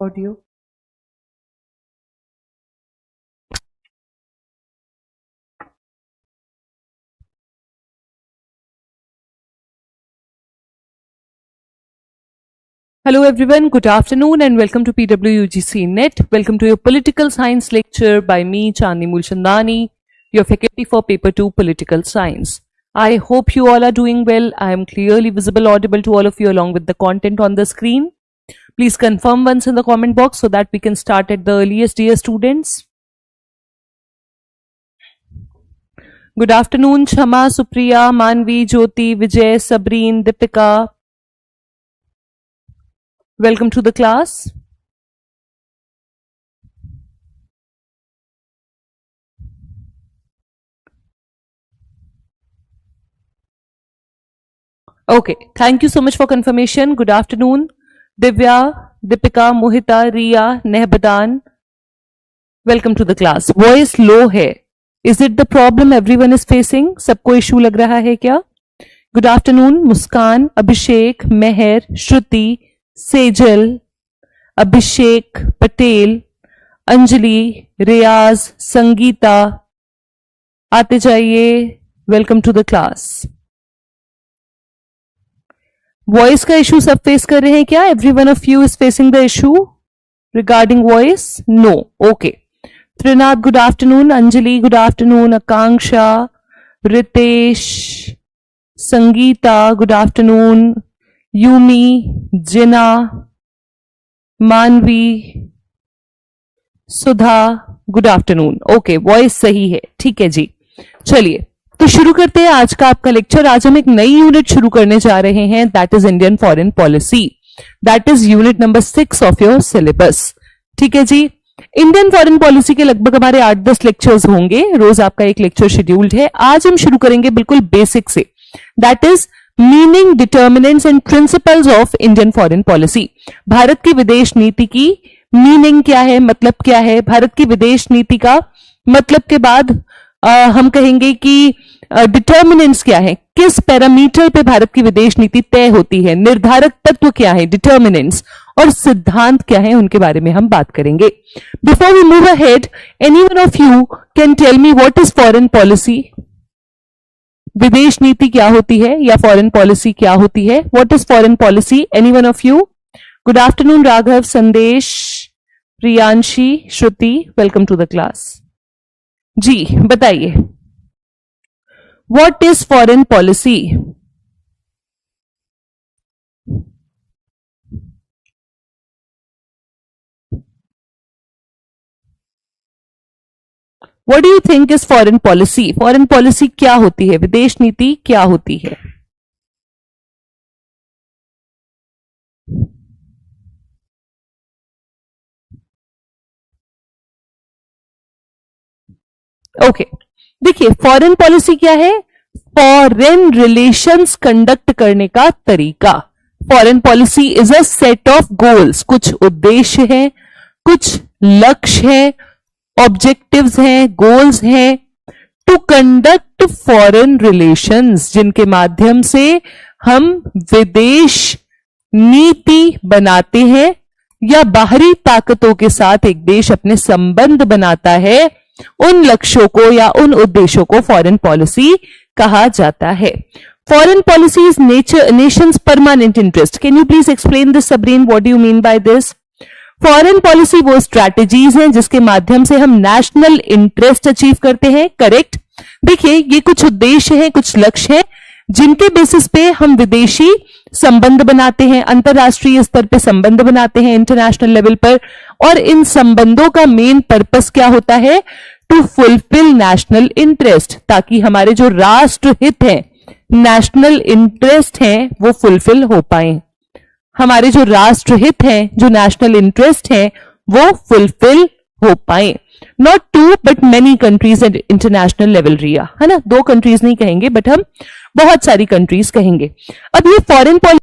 Audio. Hello everyone, good afternoon and welcome to PWUGC Net. Welcome to your political science lecture by me, Chandni Mulchandani, your faculty for paper 2 political science. I hope you all are doing well. I am clearly visible, audible to all of you along with the content on the screen. Please confirm once in the comment box so that we can start at the earliest, dear students. Good afternoon, Shama, Supriya, Manvi, Jyoti, Vijay, Sabreen, Deepika. Welcome to the class. Okay, thank you so much for confirmation. Good afternoon, Divya, Deepika, Mohita, Riya, Nehbadan. Welcome to the class. Voice low है. Is it the problem everyone is facing? सबको issue लग रहा है क्या? Good afternoon, मुस्कान, अभिषेक, मेहर, श्रुति, सेजल, अभिषेक, पटेल, अंजलि, रियाज, संगीता. आते जाइए. Welcome to the class. Voice का issue सब फेस कर रहे हैं क्या? Every one of you is facing the issue regarding voice? No. Okay. Trinath, good afternoon. Anjali, good afternoon. Akanksha, Ritesh, Sangeeta, good afternoon. Yumi, Jina, Manvi, Sudha, good afternoon. Okay, voice सही है. ठीक है जी. चलिए तो शुरू करते हैं आज का आपका लेक्चर. आज हम एक नई यूनिट शुरू करने जा रहे हैं, that is Indian foreign policy. That is unit number 6 of your syllabus. ठीक है जी. इंडियन फॉरेन पॉलिसी के लगभग हमारे 8-10 लेक्चर्स होंगे. रोज आपका एक लेक्चर शेड्यूल्ड है. आज हम शुरू करेंगे बिल्कुल बेसिक से, that is meaning, determinants and principles of Indian foreign policy. Bharat की विदेश नीति की मीनिंग क्या है, मतलब क्या है. भारत की विदेश नीति का मतलब के बाद हम कहेंगे कि डिटर्मिनेंट्स क्या है, किस पैरामीटर पे भारत की विदेश नीति तय होती है, निर्धारक तत्व क्या है, डिटर्मिनेंट्स, और सिद्धांत क्या है, उनके बारे में हम बात करेंगे. Before we move ahead, anyone of you can tell me what is foreign policy? विदेश नीति क्या होती है या फॉरेन पॉलिसी क्या होती है? What is foreign policy? Anyone of you? Good afternoon Raghav, Sandesh, Priyanshi, Shruti. Welcome to the class. जी बताइए, what is foreign policy? What do you think is foreign policy? Foreign policy क्या होती है, विदेश नीति क्या होती है? ओके, देखिए फॉरेन पॉलिसी क्या है? फॉरेन रिलेशंस कंडक्ट करने का तरीका. Foreign policy is a set of goals. कुछ उद्देश्य हैं, कुछ लक्ष्य हैं, ऑब्जेक्टिव्स हैं, गोल्स हैं, टू कंडक्ट फॉरेन रिलेशंस, जिनके माध्यम से हम विदेश नीति बनाते हैं या बाहरी ताकतों के साथ एक देश अपने संबंध बनाता है. उन लक्ष्यों को या उन उद्देश्यों को फॉरेन पॉलिसी कहा जाता है. Foreign policy is nations permanent interest. Can you please explain this Sabreen? What do you mean by this? Foreign policy वो स्ट्रैटेजीज हैं जिसके माध्यम से हम नेशनल इंटरेस्ट अचीव करते हैं. करेक्ट. देखिए ये कुछ उद्देश्य हैं, कुछ लक्ष्य हैं, जिनके बेसिस पे हम विदेशी संबंध बनाते हैं, अंतरराष्ट्रीय स्तर पे संबंध बनाते हैं, इंटरनेशनल लेवल पर. और इन संबंधों का मेन पर्पस क्या होता है? टू फुलफिल नेशनल इंटरेस्ट, ताकि हमारे जो राष्ट्र हित है, नेशनल इंटरेस्ट हैं, वो फुलफिल हो पाए. हमारे जो राष्ट्र हित हैं, जो नेशनल इंटरेस्ट हैं, वो फुलफिल हो पाए. Not two but many countries at international level. Riya है ना, 2 कंट्रीज नहीं कहेंगे बट हम बहुत सारी कंट्रीज कहेंगे. अब ये फॉरेन पॉलिसी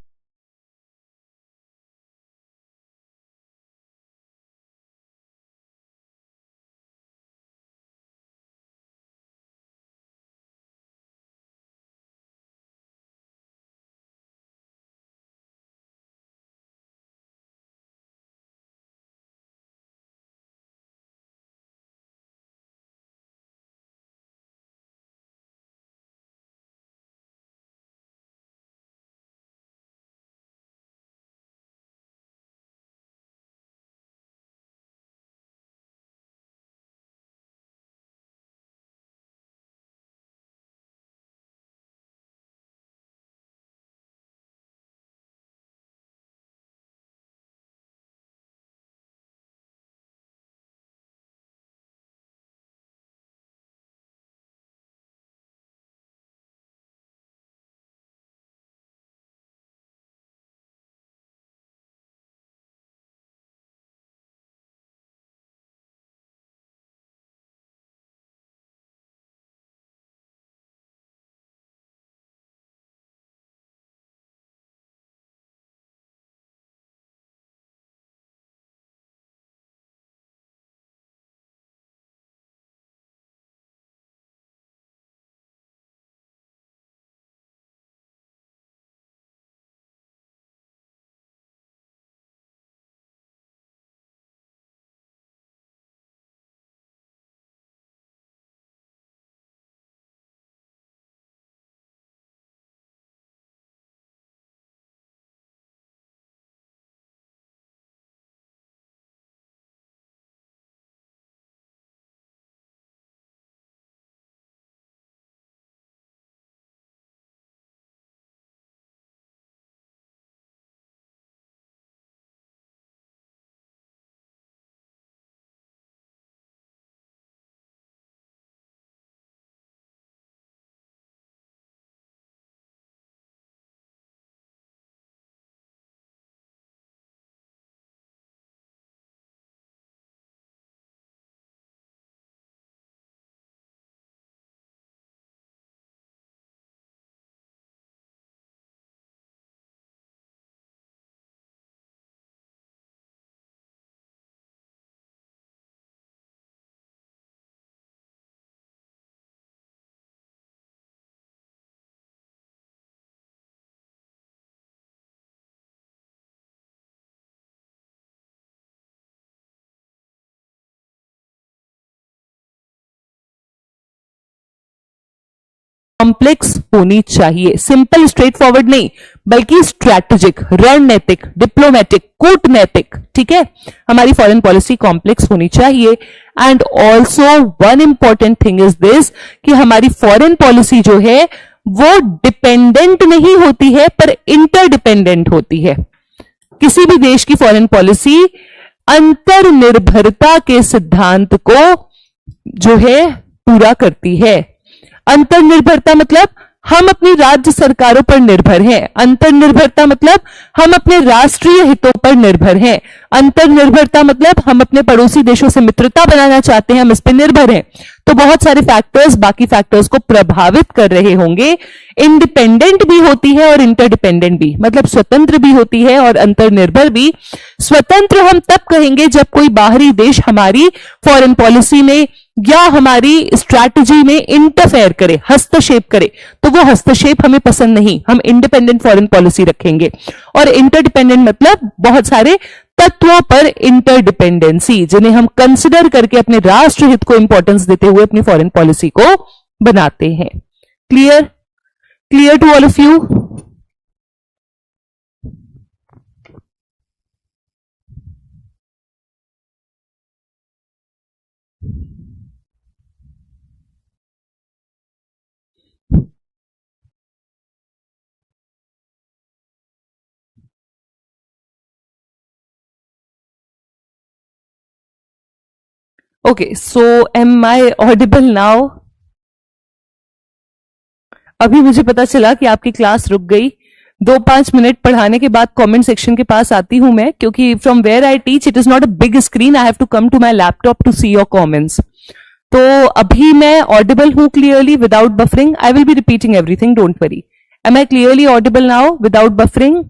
कॉम्प्लेक्स होनी चाहिए। सिंपल स्ट्रेट फॉरवर्ड नहीं, बल्कि स्ट्रैटेजिक, रणनीतिक, डिप्लोमेटिक, कूटनैतिक, ठीक है। हमारी फॉरेन पॉलिसी कॉम्प्लेक्स होनी चाहिए। And also one important thing is this कि हमारी फॉरेन पॉलिसी जो है वो डिपेंडेंट नहीं होती है, पर इंटरडिपेंडेंट होती है। किसी भी देश की फॉरेन पॉलिसी अंतर्निर्भरता के सिद्धांत को जो है पूरा करती है। अंतर्निर्भरता मतलब हम अपनी राज्य सरकारों पर निर्भर हैं। अंतर्निर्भरता मतलब हम अपने राष्ट्रीय हितों पर निर्भर हैं। अंतर्निर्भरता मतलब हम अपने पड़ोसी देशों से मित्रता बनाना चाहते हैं, हम इस पर निर्भर हैं। तो बहुत सारे फैक्टर्स बाकी फैक्टर्स को प्रभावित कर रहे होंगे। इंडिपेंडेंट भी होती है और इंटरडिपेंडेंट भी, मतलब स्वतंत्र भी होती है और अंतर्निर्भर भी। स्वतंत्र हम तब कहेंगे जब कोई बाहरी देश हमारी फॉरेन पॉलिसी में या हमारी स्ट्रैटेजी में इंटरफेयर करे, हस्तक्षेप करे, तो वो हस्तक्षेप हमें पसंद नहीं, हम इंडिपेंडेंट फॉरेन पॉलिसी रखेंगे। और इंटरडिपेंडेंट मतलब बहुत सारे तत्वों पर इंटरडिपेंडेंसी, जिन्हें हम कंसिडर करके अपने राष्ट्र हित को इंपॉर्टेंस देते हुए अपनी फॉरेन पॉलिसी को बनाते हैं। Clear? Clear to all of you? Okay, so am I audible now? अभी मुझे पता चला कि आपकी क्लास रुक गई। 2-5 मिनट पढ़ाने के बाद कमेंट सेक्शन के पास आती हूं मैं, क्योंकि from where I teach it is not a big screen, I have to come to my laptop to see your comments. तो अभी मैं ऑडिबल हूं clearly without buffering? I will be repeating everything, don't worry. Am I clearly audible now without buffering?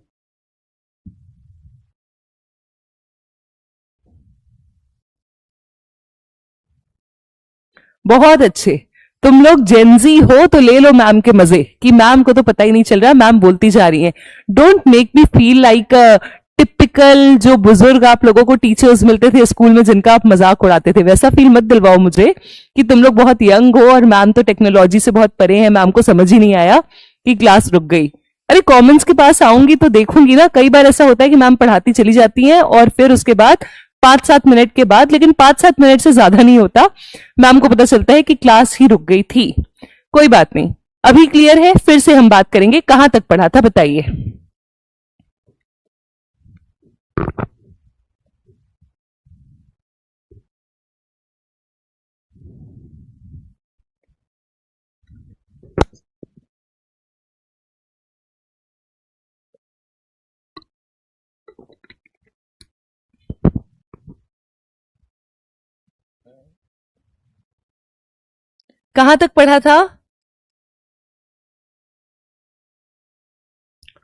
बहुत अच्छे। तुम लोग Gen Z हो तो ले लो मैम के मजे, कि मैम को तो पता ही नहीं चल रहा, मैम बोलती जा रही हैं। Don't make me feel like typical जो बुजुर्ग आप लोगों को टीचर्स मिलते थे स्कूल में जिनका आप मजाक उड़ाते थे, वैसा फील मत दिलवाओ मुझे कि तुम लोग बहुत यंग हो और मैम तो टेक्नोलॉजी से बहुत परे हैं, मैम को समझ ही नहीं आया कि क्लास रुक गई। अरे कमेंट्स के पास आऊंगी तो देखूंगी ना, कई बार ऐसा होता है कि मैम पढ़ाती चली जाती हैं और फिर उसके बाद 5-7 मिनट के बाद, लेकिन 5-7 मिनट से ज्यादा नहीं होता, मैम को पता चलता है कि क्लास ही रुक गई थी। कोई बात नहीं, अभी क्लियर है। फिर से हम बात करेंगे, कहां तक पढ़ा था बताइए। कहां तक पढ़ा था?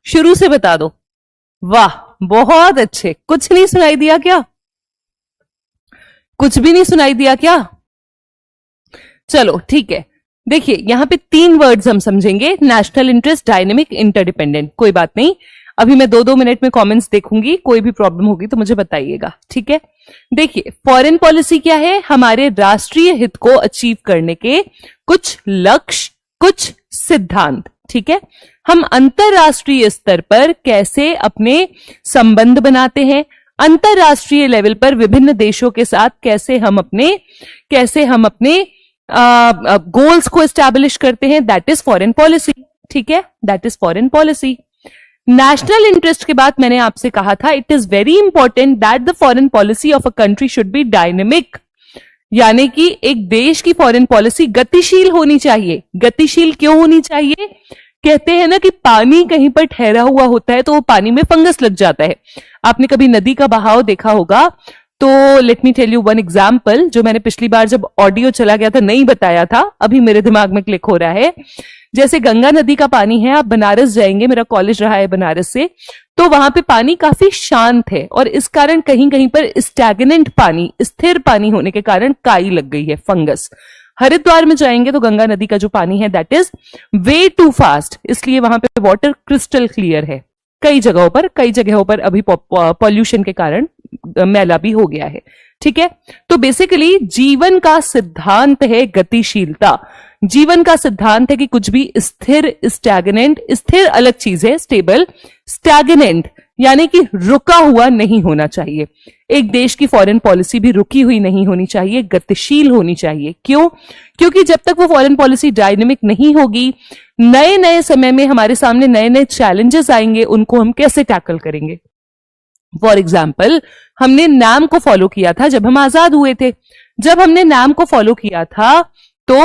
शुरू से बता दो। वाह, बहुत अच्छे। कुछ नहीं सुनाई दिया क्या? कुछ भी नहीं सुनाई दिया क्या? चलो ठीक है। देखिए यहां पे 3 वर्ड्स हम समझेंगे, नेशनल इंटरेस्ट, डायनेमिक, इंटरडिपेंडेंट। कोई बात नहीं, अभी मैं 2-2 मिनट में कमेंट्स देखूंगी, कोई भी प्रॉब्लम होगी तो मुझे बताइएगा, ठीक है। देखिए फॉरेन पॉलिसी क्या है? हमारे राष्ट्रीय हित को अचीव करने के कुछ लक्ष्य, कुछ सिद्धांत, ठीक है। हम अंतरराष्ट्रीय स्तर पर कैसे अपने संबंध बनाते हैं, अंतरराष्ट्रीय लेवल पर विभिन्न देशों के साथ कैसे हम अपने गोल्स को एस्टैब्लिश करते हैं, दैट इज फॉरेन पॉलिसी, ठीक है, that is foreign policy. National interest के बाद मैंने आपसे कहा था it is very important that the foreign policy of a country should be dynamic, यानी कि एक देश की फॉरेन पॉलिसी गतिशील होनी चाहिए। गतिशील क्यों होनी चाहिए? कहते हैं ना कि पानी कहीं पर ठहरा हुआ होता है तो वो पानी में फंगस लग जाता है। आपने कभी नदी का बहाव देखा होगा, तो let me tell you one example, जो मैंने पिछली बार जब ऑडियो चला गया था नहीं बताया था, अभी मेरे दिमाग में क्लिक हो रहा है। जैसे गंगा नदी का पानी है, आप बनारस जाएंगे, मेरा कॉलेज रहा है बनारस से, तो वहां पे पानी काफी शांत है और इस कारण कहीं कहीं पर स्टैग्नेंट पानी, स्थिर पानी होने के कारण काई लग गई है, फंगस। हरिद्वार में जाएंगे तो गंगा नदी का जो पानी है that is way too fast, इसलिए वहां पे वाटर क्रिस्टल क्लियर है। कई जगहों पर अभी पॉल्यूशन के कारण मैला भी हो गया है, ठीक है। तो बेसिकली जीवन का सिद्धांत है गतिशीलता। जीवन का सिद्धांत है कि कुछ भी स्थिर, स्टैग्नेंट, स्थिर अलग चीज है, स्टेबल, स्टैग्नेंट यानी कि रुका हुआ नहीं होना चाहिए। एक देश की फॉरेन पॉलिसी भी रुकी हुई नहीं होनी चाहिए, गतिशील होनी चाहिए। क्यों? क्योंकि जब तक वो फॉरेन पॉलिसी डायनेमिक नहीं होगी, नए नए समय में हमारे सामने नए नए चैलेंजेस आएंगे, उनको हम कैसे टैकल करेंगे। फॉर एग्जाम्पल, हमने नाम को फॉलो किया था जब हम आजाद हुए थे। जब हमने नाम को फॉलो किया था तो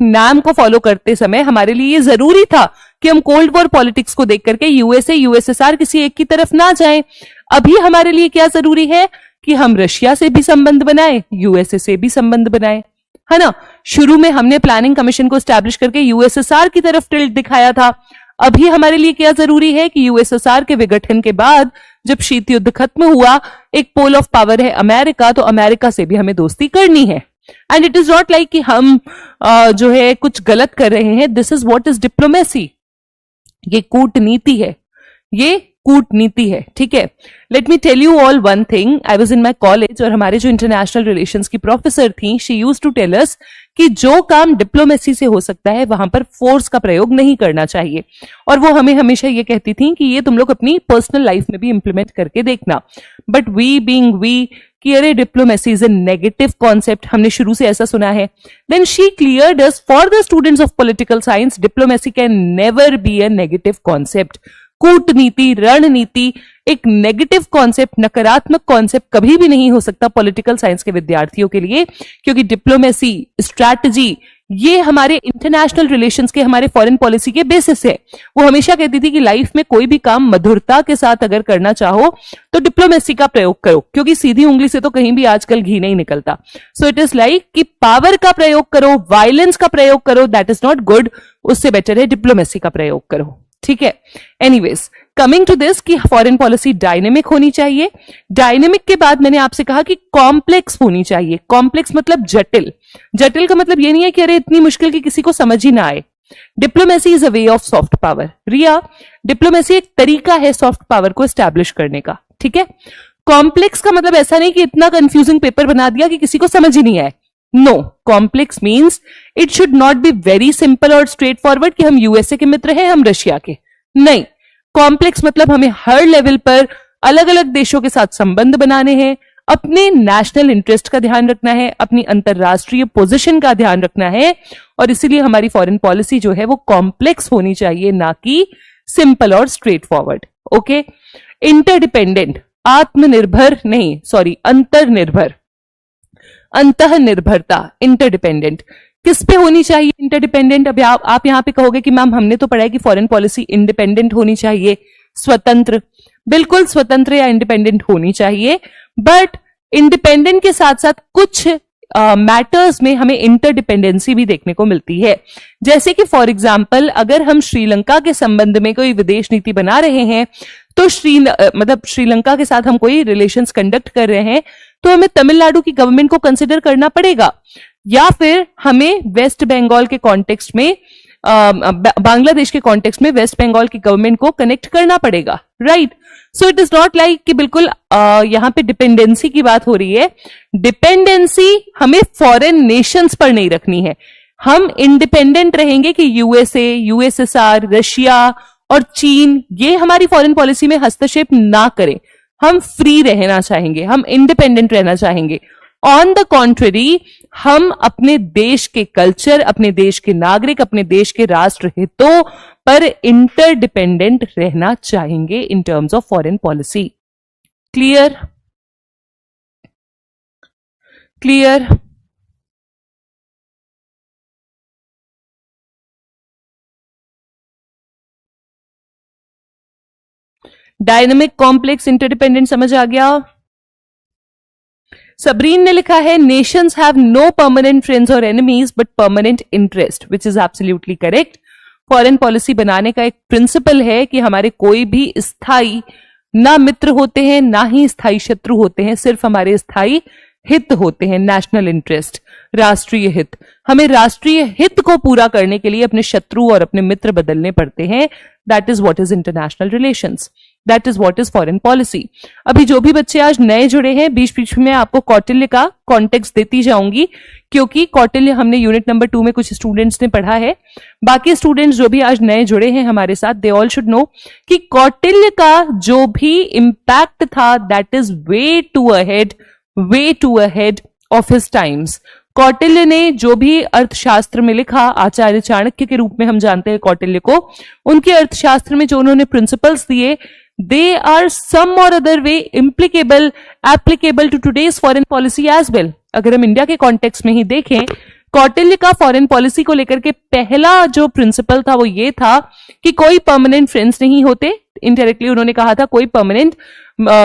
नाम को फॉलो करते समय हमारे लिए ये जरूरी था कि हम कोल्ड वॉर पॉलिटिक्स को देख करके यूएसए, यूएसएसआर किसी एक की तरफ ना जाएं। अभी हमारे लिए क्या जरूरी है कि हम रशिया से भी संबंध बनाए, यूएसए से भी संबंध बनाए, है ना। शुरू में हमने प्लानिंग कमीशन को स्टैब्लिश करके यूएसएसआर की तरफ टिल्ट दिखाया था। अभी हमारे लिए क्या जरूरी है कि यूएसएसआर के विघटन के बाद जब शीत युद्ध खत्म हुआ, एक पोल ऑफ पावर है अमेरिका, तो अमेरिका से भी हमें दोस्ती करनी है। And it is not like कि हम जो है कुछ गलत कर रहे हैं। This is what is diplomacy. ये कूटनीति है, ये कूटनीति है, ठीक है। Let me tell you all one thing. I was in my college और हमारे जो इंटरनेशनल रिलेशंस की प्रोफेसर थी, she used to tell us कि जो काम डिप्लोमेसी से हो सकता है वहां पर फोर्स का प्रयोग नहीं करना चाहिए। और वो हमें हमेशा ये कहती थी कि ये तुम लोग अपनी पर्सनल लाइफ में भी इंप्लीमेंट करके देखना। बट वी बीइंग वी कि अरे diplomacy is a negative concept, हमने शुरू से ऐसा सुना है। Then she cleared us, for the students of political science diplomacy can never be a negative concept. कूटनीति, रणनीति एक नेगेटिव कॉन्सेप्ट, नकारात्मक कॉन्सेप्ट कभी भी नहीं हो सकता पॉलिटिकल साइंस के विद्यार्थियों के लिए, क्योंकि डिप्लोमेसी, स्ट्रैटेजी ये हमारे इंटरनेशनल रिलेशंस के, हमारे फॉरेन पॉलिसी के बेसिस है। वो हमेशा कहती थी कि लाइफ में कोई भी काम मधुरता के साथ अगर करना चाहो तो डिप्लोमेसी का प्रयोग करो, क्योंकि सीधी उंगली से तो कहीं भी आजकल घी नहीं निकलता। सो इट इज लाइक कि पावर का प्रयोग करो, वायलेंस का प्रयोग करो, दैट इज नॉट गुड। उससे बेटर है डिप्लोमेसी का प्रयोग करो, ठीक है। एनीवेज, कमिंग टू दिस कि फॉरेन पॉलिसी डायनेमिक होनी चाहिए। डायनेमिक के बाद मैंने आपसे कहा कि कॉम्प्लेक्स होनी चाहिए। कॉम्प्लेक्स मतलब जटिल। जटिल का मतलब ये नहीं है कि अरे इतनी मुश्किल कि किसी को समझ ही ना आए। Diplomacy is a way of soft power. Riya, diplomacy एक तरीका है सॉफ्ट पावर को एस्टैब्लिश करने का, ठीक है। कॉम्प्लेक्स का मतलब ऐसा नहीं कि इतना कंफ्यूजिंग पेपर बना दिया कि किसी को समझ ही नहीं आए। No, complex means it should not be very simple और स्ट्रेट फॉरवर्ड कि हम यूएसए के मित्र हैं, हम रशिया के। नहीं, कॉम्प्लेक्स मतलब हमें हर लेवल पर अलग अलग देशों के साथ संबंध बनाने हैं, अपने नेशनल इंटरेस्ट का ध्यान रखना है, अपनी अंतरराष्ट्रीय पोजीशन का ध्यान रखना है। और इसीलिए हमारी फॉरेन पॉलिसी जो है वो कॉम्प्लेक्स होनी चाहिए, ना कि सिंपल और स्ट्रेट फॉरवर्ड। ओके। इंटरडिपेंडेंट, आत्मनिर्भर नहीं, सॉरी अंतर्निर्भर, अंतः निर्भरता, इंटरडिपेंडेंट किस पे होनी चाहिए इंटरडिपेंडेंट। अब आप यहां पे कहोगे कि मैम हमने तो पढ़ा है कि फॉरेन पॉलिसी इंडिपेंडेंट होनी चाहिए, स्वतंत्र। बिल्कुल स्वतंत्र या इंडिपेंडेंट होनी चाहिए, बट इंडिपेंडेंट के साथ साथ कुछ मैटर्स में हमें इंटरडिपेंडेंसी भी देखने को मिलती है। जैसे कि फॉर एग्जांपल, अगर हम श्रीलंका के संबंध में कोई विदेश नीति बना रहे हैं, तो मतलब श्रीलंका के साथ हम कोई रिलेशंस कंडक्ट कर रहे हैं, तो हमें तमिलनाडु की गवर्नमेंट को कंसिडर करना पड़ेगा, या फिर हमें वेस्ट बंगाल के कॉन्टेक्स्ट में, बांग्लादेश के कॉन्टेक्स्ट में वेस्ट बंगाल की गवर्नमेंट को कनेक्ट करना पड़ेगा, right. So it is not like कि बिल्कुल यहां पे डिपेंडेंसी की बात हो रही है। डिपेंडेंसी हमें फॉरेन नेशंस पर नहीं रखनी है। हम इंडिपेंडेंट रहेंगे कि यूएसए, यूएसएसआर, रशिया और चीन ये हमारी फॉरेन पॉलिसी में हस्तक्षेप ना करें। हम फ्री रहना चाहेंगे, हम इंडिपेंडेंट रहना चाहेंगे। ऑन द कॉन्ट्ररी, हम अपने देश के कल्चर, अपने देश के नागरिक, अपने देश के राष्ट्र हितों पर इंटरडिपेंडेंट रहना चाहेंगे in terms of foreign policy. Clear? Clear? Dynamic, complex, interdependent समझ आ गया? सबरीन ने लिखा है, nations have no permanent friends और enemies but permanent interest, which is absolutely correct. Foreign policy बनाने का एक प्रिंसिपल है कि हमारे कोई भी स्थायी ना मित्र होते हैं, ना ही स्थायी शत्रु होते हैं, सिर्फ हमारे स्थायी हित होते हैं, नेशनल इंटरेस्ट, राष्ट्रीय हित। हमें राष्ट्रीय हित को पूरा करने के लिए अपने शत्रु और अपने मित्र बदलने पड़ते हैं। That is what is international relations. That is what is foreign policy. अभी जो भी बच्चे आज नए जुड़े हैं, बीच बीच में आपको कौटिल्य का कॉन्टेक्स्ट देती जाऊंगी, क्योंकि कौटिल्य हमने यूनिट नंबर 2 में कुछ स्टूडेंट्स ने पढ़ा है। बाकी स्टूडेंट्स जो भी आज नए जुड़े हैं हमारे साथ, दे ऑल शुड नो कि कौटिल्य का जो भी इंपैक्ट था that is way too ahead of his times. Kautilya ने जो भी अर्थशास्त्र में लिखा, आचार्य चाणक्य के रूप में हम जानते हैं कौटिल्य को, उनके अर्थशास्त्र में जो उन्होंने प्रिंसिपल्स दिए, दे आर सम और other way applicable to today's foreign policy as well. अगर हम इंडिया के कॉन्टेक्स्ट में ही देखें, कौटिल्य का फॉरेन पॉलिसी को लेकर के पहला जो प्रिंसिपल था वो ये था कि कोई परमानेंट फ्रेंड्स नहीं होते। इनडायरेक्टली उन्होंने कहा था कोई परमानेंट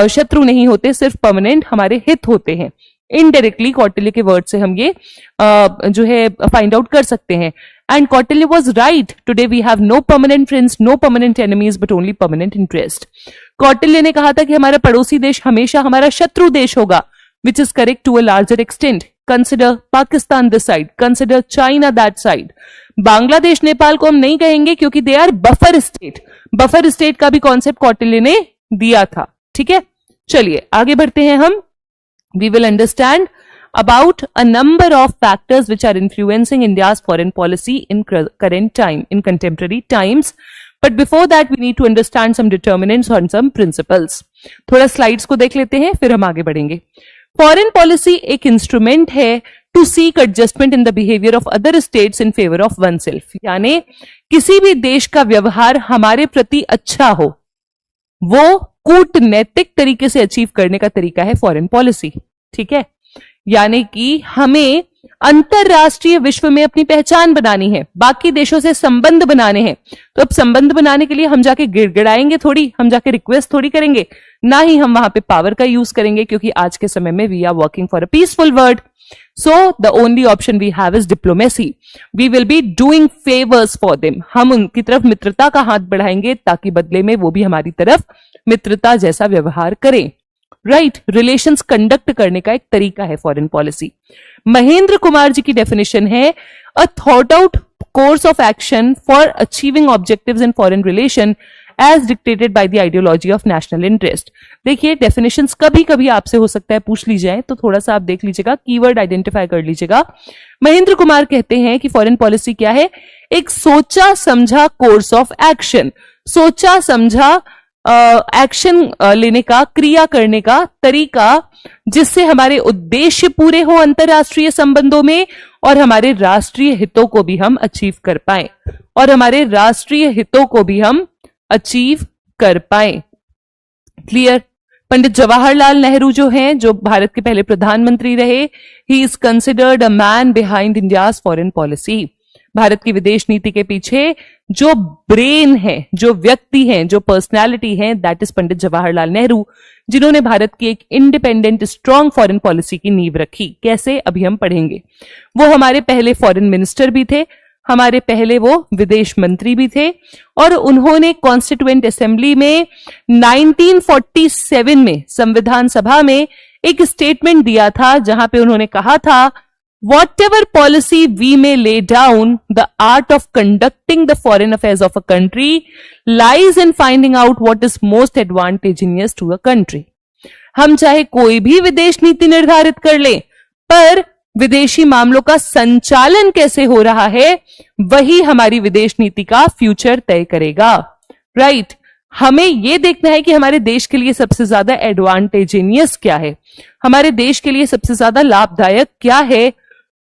शत्रु नहीं होते, सिर्फ परमानेंट हमारे हित होते हैं। इनडायरेक्टली कौटिल्य के वर्ड से हम ये जो है फाइंड आउट कर सकते हैं। And Kautilya was right, today we have no permanent friends, no permanent enemies, but only permanent interest. Kautilya ने कहा था कि हमारा पड़ोसी देश हमेशा हमारा शत्रु देश होगा, which is correct to a larger extent. Consider Pakistan this side, consider China that side. Bangladesh Nepal को हम नहीं कहेंगे क्योंकि दे आर बफर स्टेट। बफर स्टेट का भी कॉन्सेप्ट कौटिल्य ने दिया था। ठीक है, चलिए आगे बढ़ते हैं हम। We will understand about a number of factors which are influencing India's foreign policy in current time, in contemporary times. But before that, we need to understand some determinants and some principles. थोड़ा slides को देख लेते हैं, फिर हम आगे बढ़ेंगे। Foreign policy एक इंस्ट्रूमेंट है to seek adjustment in the behaviour of other states in favour of oneself. यानी किसी भी देश का व्यवहार हमारे प्रति अच्छा हो, वो कूटनैतिक तरीके से अचीव करने का तरीका है फॉरेन पॉलिसी। ठीक है, यानी कि हमें अंतरराष्ट्रीय विश्व में अपनी पहचान बनानी है, बाकी देशों से संबंध बनाने हैं। तो अब संबंध बनाने के लिए हम जाके गिड़गिड़ाएंगे थोड़ी, हम जाके रिक्वेस्ट थोड़ी करेंगे, ना ही हम वहां पे पावर का यूज करेंगे, क्योंकि आज के समय में we are working for a peaceful world. So the only option we have is diplomacy. We will be doing favours for them. हम उनकी तरफ मित्रता का हाथ बढ़ाएंगे ताकि बदले में वो भी हमारी तरफ मित्रता जैसा व्यवहार करें। राइट, रिलेशंस कंडक्ट करने का एक तरीका है फॉरेन पॉलिसी। महेंद्र कुमार जी की डेफिनेशन है a thought out course of action for achieving objectives in foreign relation as dictated by the ideology of national interest. देखिए, डेफिनेशंस कभी कभी आपसे हो सकता है पूछ ली जाए, तो थोड़ा सा आप देख लीजिएगा, कीवर्ड आइडेंटिफाई कर लीजिएगा। महेंद्र कुमार कहते हैं कि फॉरेन पॉलिसी क्या है? एक सोचा समझा कोर्स ऑफ एक्शन, सोचा समझा एक्शन लेने का, क्रिया करने का तरीका, जिससे हमारे उद्देश्य पूरे हो अंतरराष्ट्रीय संबंधों में और हमारे राष्ट्रीय हितों को भी हम अचीव कर पाए, क्लियर? पंडित जवाहरलाल नेहरू जो हैं, जो भारत के पहले प्रधानमंत्री रहे, he is considered a man behind India's foreign policy. Bharat की विदेश नीति के पीछे जो ब्रेन है, जो व्यक्ति हैं, जो पर्सनालिटी है, दैट इज पंडित जवाहरलाल नेहरू, जिन्होंने भारत की एक इंडिपेंडेंट स्ट्रॉन्ग फॉरेन पॉलिसी की नींव रखी। कैसे? अभी हम पढ़ेंगे। वो हमारे पहले फॉरेन मिनिस्टर भी थे, हमारे पहले वो विदेश मंत्री भी थे, और उन्होंने कॉन्स्टिट्यूएंट असेंबली में 1947 में संविधान सभा में एक स्टेटमेंट दिया था, जहां पे उन्होंने कहा था, whatever policy we may lay down, the art of conducting the foreign affairs of a country lies in finding out what is most advantageous to a country. हम चाहे कोई भी विदेश नीति निर्धारित कर ले, पर विदेशी मामलों का संचालन कैसे हो रहा है, वही हमारी विदेश नीति का फ्यूचर तय करेगा। राइट, हमें यह देखना है कि हमारे देश के लिए सबसे ज्यादा एडवांटेजियस क्या है, हमारे देश के लिए सबसे ज्यादा लाभदायक क्या है।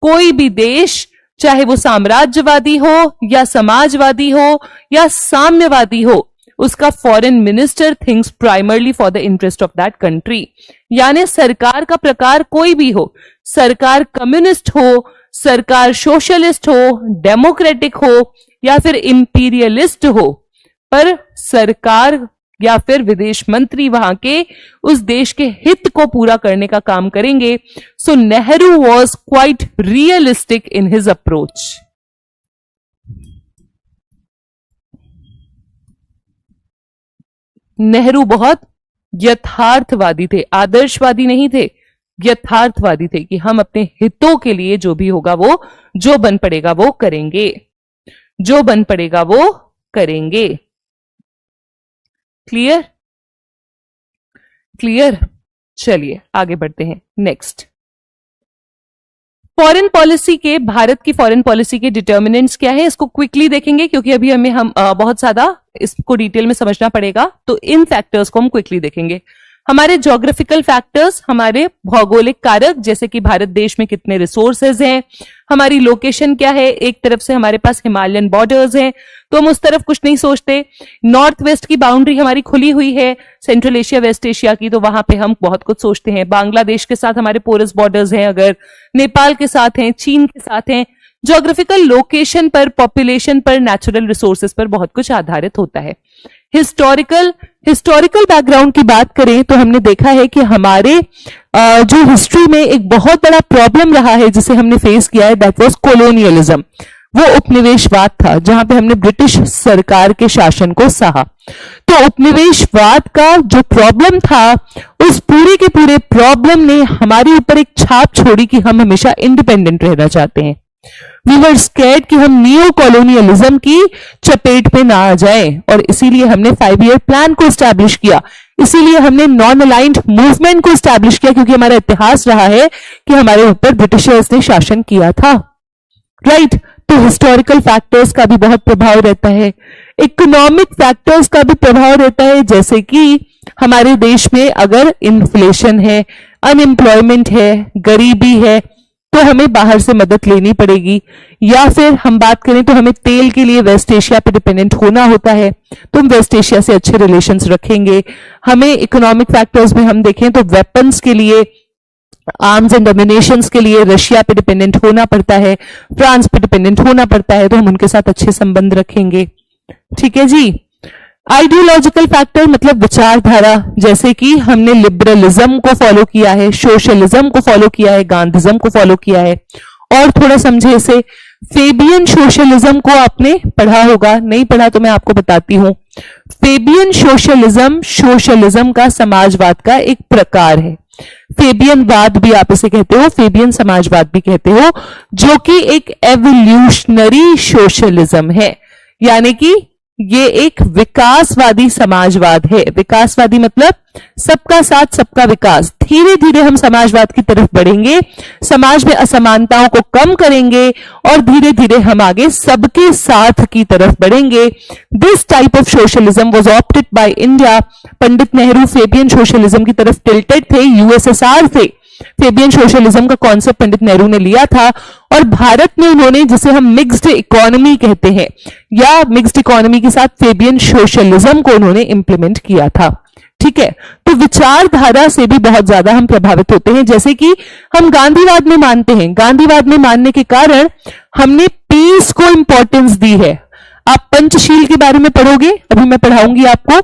कोई भी देश, चाहे वो साम्राज्यवादी हो या समाजवादी हो या साम्यवादी हो, उसका foreign minister thinks primarily for the interest of that country. यानी सरकार का प्रकार कोई भी हो, सरकार कम्युनिस्ट हो, सरकार सोशलिस्ट हो, डेमोक्रेटिक हो या फिर इंपीरियलिस्ट हो, पर सरकार या फिर विदेश मंत्री वहां के उस देश के हित को पूरा करने का काम करेंगे। So Nehru was quite realistic in his approach. Nehru बहुत यथार्थवादी थे, आदर्शवादी नहीं थे, यथार्थवादी थे कि हम अपने हितों के लिए जो भी होगा वो, जो बन पड़ेगा वो करेंगे, जो बन पड़ेगा वो करेंगे। क्लियर? क्लियर? चलिए आगे बढ़ते हैं। नेक्स्ट, फॉरेन पॉलिसी के, भारत की फॉरेन पॉलिसी के डिटर्मिनेंट्स क्या है, इसको क्विकली देखेंगे क्योंकि अभी हम बहुत ज्यादा इसको डिटेल में समझना पड़ेगा, तो इन फैक्टर्स को हम क्विकली देखेंगे। हमारे ज्योग्राफिकल फैक्टर्स, हमारे भौगोलिक कारक, जैसे कि भारत देश में कितने रिसोर्सेज हैं, हमारी लोकेशन क्या है, एक तरफ से हमारे पास हिमालयन बॉर्डर्स हैं तो हम उस तरफ कुछ नहीं सोचते, नॉर्थ वेस्ट की बाउंड्री हमारी खुली हुई है, सेंट्रल एशिया वेस्ट एशिया की, तो वहां पे हम बहुत कुछ सोचते हैं, बांग्लादेश के साथ हमारे पोरस बॉर्डर्स हैं, अगर नेपाल के साथ हैं, चीन के साथ हैं, ज्योग्राफिकल लोकेशन पर, पॉपुलेशन पर, नेचुरल रिसोर्सेज पर बहुत कुछ आधारित होता है। हिस्टोरिकल बैकग्राउंड की बात करें तो हमने देखा है कि हमारे जो हिस्ट्री में एक बहुत बड़ा प्रॉब्लम रहा है जिसे हमने फेस किया है, दैट वाज कोलोनियलिज्म। वो उपनिवेशवाद था जहां पे हमने ब्रिटिश सरकार के शासन को सहा। तो उपनिवेशवाद का जो प्रॉब्लम था, उस पूरे के पूरे प्रॉब्लम ने हमारे ऊपर एक छाप छोड़ी कि हम हमेशा इंडिपेंडेंट रहना चाहते हैं। वी वर स्कैर्ड कि हम नियो कॉलोनियलिज्म की चपेट में ना आ जाएं, और इसीलिए हमने 5 ईयर प्लान को स्टैब्लिश किया, इसीलिए हमने नॉन अलाइंड मूवमेंट को स्टैब्लिश किया, क्योंकि हमारा इतिहास रहा है कि हमारे ऊपर ब्रिटिशर्स ने शासन किया था। राइट? तो हिस्टोरिकल फैक्टर्स का भी बहुत प्रभाव रहता है, इकोनॉमिक फैक्टर्स का भी प्रभाव रहता है, जैसे कि हमारे देश में अगर इन्फ्लेशन है, अनएम्प्लॉयमेंट है, गरीबी है, तो हमें बाहर से मदद लेनी पड़ेगी, या फिर हम बात करें तो हमें तेल के लिए वेस्ट एशिया पे डिपेंडेंट होना होता है, तो हम वेस्ट एशिया से अच्छे रिलेशंस रखेंगे। हमें इकोनॉमिक फैक्टर्स में हम देखें तो वेपन्स के लिए, आर्म्स एंड एम्युनिशंस के लिए रशिया पे डिपेंडेंट होना पड़ता है, फ्रांस पे डिपेंडेंट होना पड़ता है, तो हम उनके साथ अच्छे संबंध रखेंगे। ठीक है जी। आइडियोलॉजिकल फैक्टर मतलब विचारधारा, जैसे कि हमने लिबरलिज्म को फॉलो किया है, सोशलिज्म को फॉलो किया है, गांधीज्म को फॉलो किया है। और थोड़ा समझे इसे, फेबियन सोशलिज्म को आपने पढ़ा होगा, नहीं पढ़ा तो मैं आपको बताती हूं। फेबियन सोशलिज्म का समाजवाद का एक प्रकार है। फेबियनवाद भी आप इसे कहते हो, फेबियन समाजवाद भी कहते हो, जो कि एक एवोल्यूशनरी सोशलिज्म है, यानी कि ये एक विकासवादी समाजवाद है। विकासवादी मतलब सबका साथ सबका विकास। धीरे धीरे हम समाजवाद की तरफ बढ़ेंगे, समाज में असमानताओं को कम करेंगे और धीरे धीरे हम आगे सबके साथ की तरफ बढ़ेंगे। This type of socialism was opted by India. Pandit Nehru Fabian socialism की तरफ टिल्टेड थे, यूएसएसआर से फेबियन सोशलिज्म का कॉन्सेप्ट पंडित नेहरू ने लिया था, और भारत में उन्होंने, जिसे हम मिक्स्ड इकोनॉमी कहते हैं, या मिक्स्ड इकोनॉमी के साथ फेबियन सोशलिज्म को उन्होंने इंप्लीमेंट किया था। ठीक है, तो विचारधारा से भी बहुत ज्यादा हम प्रभावित होते हैं, जैसे कि हम गांधीवाद में मानते हैं। गांधीवाद में मानने के कारण हमने पीस को इंपॉर्टेंस दी है। आप पंचशील के बारे में पढ़ोगे, अभी मैं पढ़ाऊंगी आपको।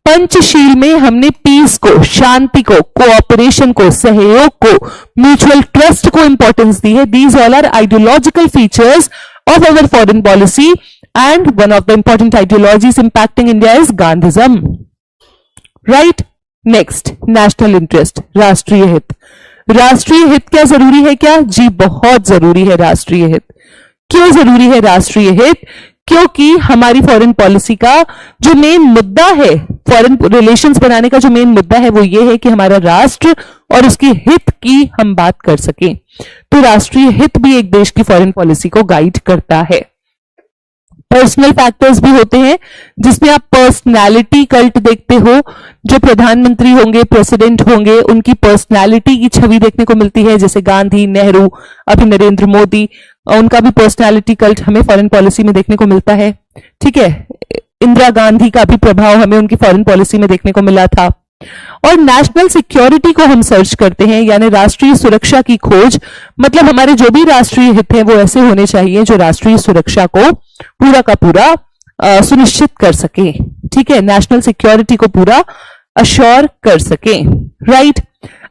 पंचशील में हमने पीस को, शांति को, कोऑपरेशन को, सहयोग को, म्यूचुअल ट्रस्ट को इंपॉर्टेंस दी है। These all are ideological features of our foreign policy, and one of the important ideologies impacting India is Gandhism. Right? Next, national interest, राष्ट्रीय हित। राष्ट्रीय हित क्या जरूरी है क्या? जी बहुत जरूरी है राष्ट्रीय हित। क्यों जरूरी है राष्ट्रीय हित? क्योंकि हमारी फॉरेन पॉलिसी का जो मेन मुद्दा है, फॉरेन रिलेशंस बनाने का जो मेन मुद्दा है, वो ये है कि हमारा राष्ट्र और उसके हित की हम बात कर सकें। तो राष्ट्रीय हित भी एक देश की फॉरेन पॉलिसी को गाइड करता है। पर्सनल फैक्टर्स भी होते हैं, जिसमें आप पर्सनैलिटी कल्ट देखते हो। जो प्रधानमंत्री होंगे, प्रेसिडेंट होंगे, उनकी पर्सनैलिटी की छवि देखने को मिलती है, जैसे गांधी, नेहरू, अभी नरेंद्र मोदी, उनका भी पर्सनैलिटी कल्ट हमें फॉरेन पॉलिसी में देखने को मिलता है। ठीक है, इंदिरा गांधी का भी प्रभाव हमें उनकी फॉरेन पॉलिसी में देखने को मिला था। और नेशनल सिक्योरिटी को हम सर्च करते हैं, यानी राष्ट्रीय सुरक्षा की खोज। मतलब हमारे जो भी राष्ट्रीय हित हैं वो ऐसे होने चाहिए जो राष्ट्रीय सुरक्षा को पूरा का पूरा सुनिश्चित कर सके। ठीक है, नेशनल सिक्योरिटी को पूरा अश्योर कर सके। Right?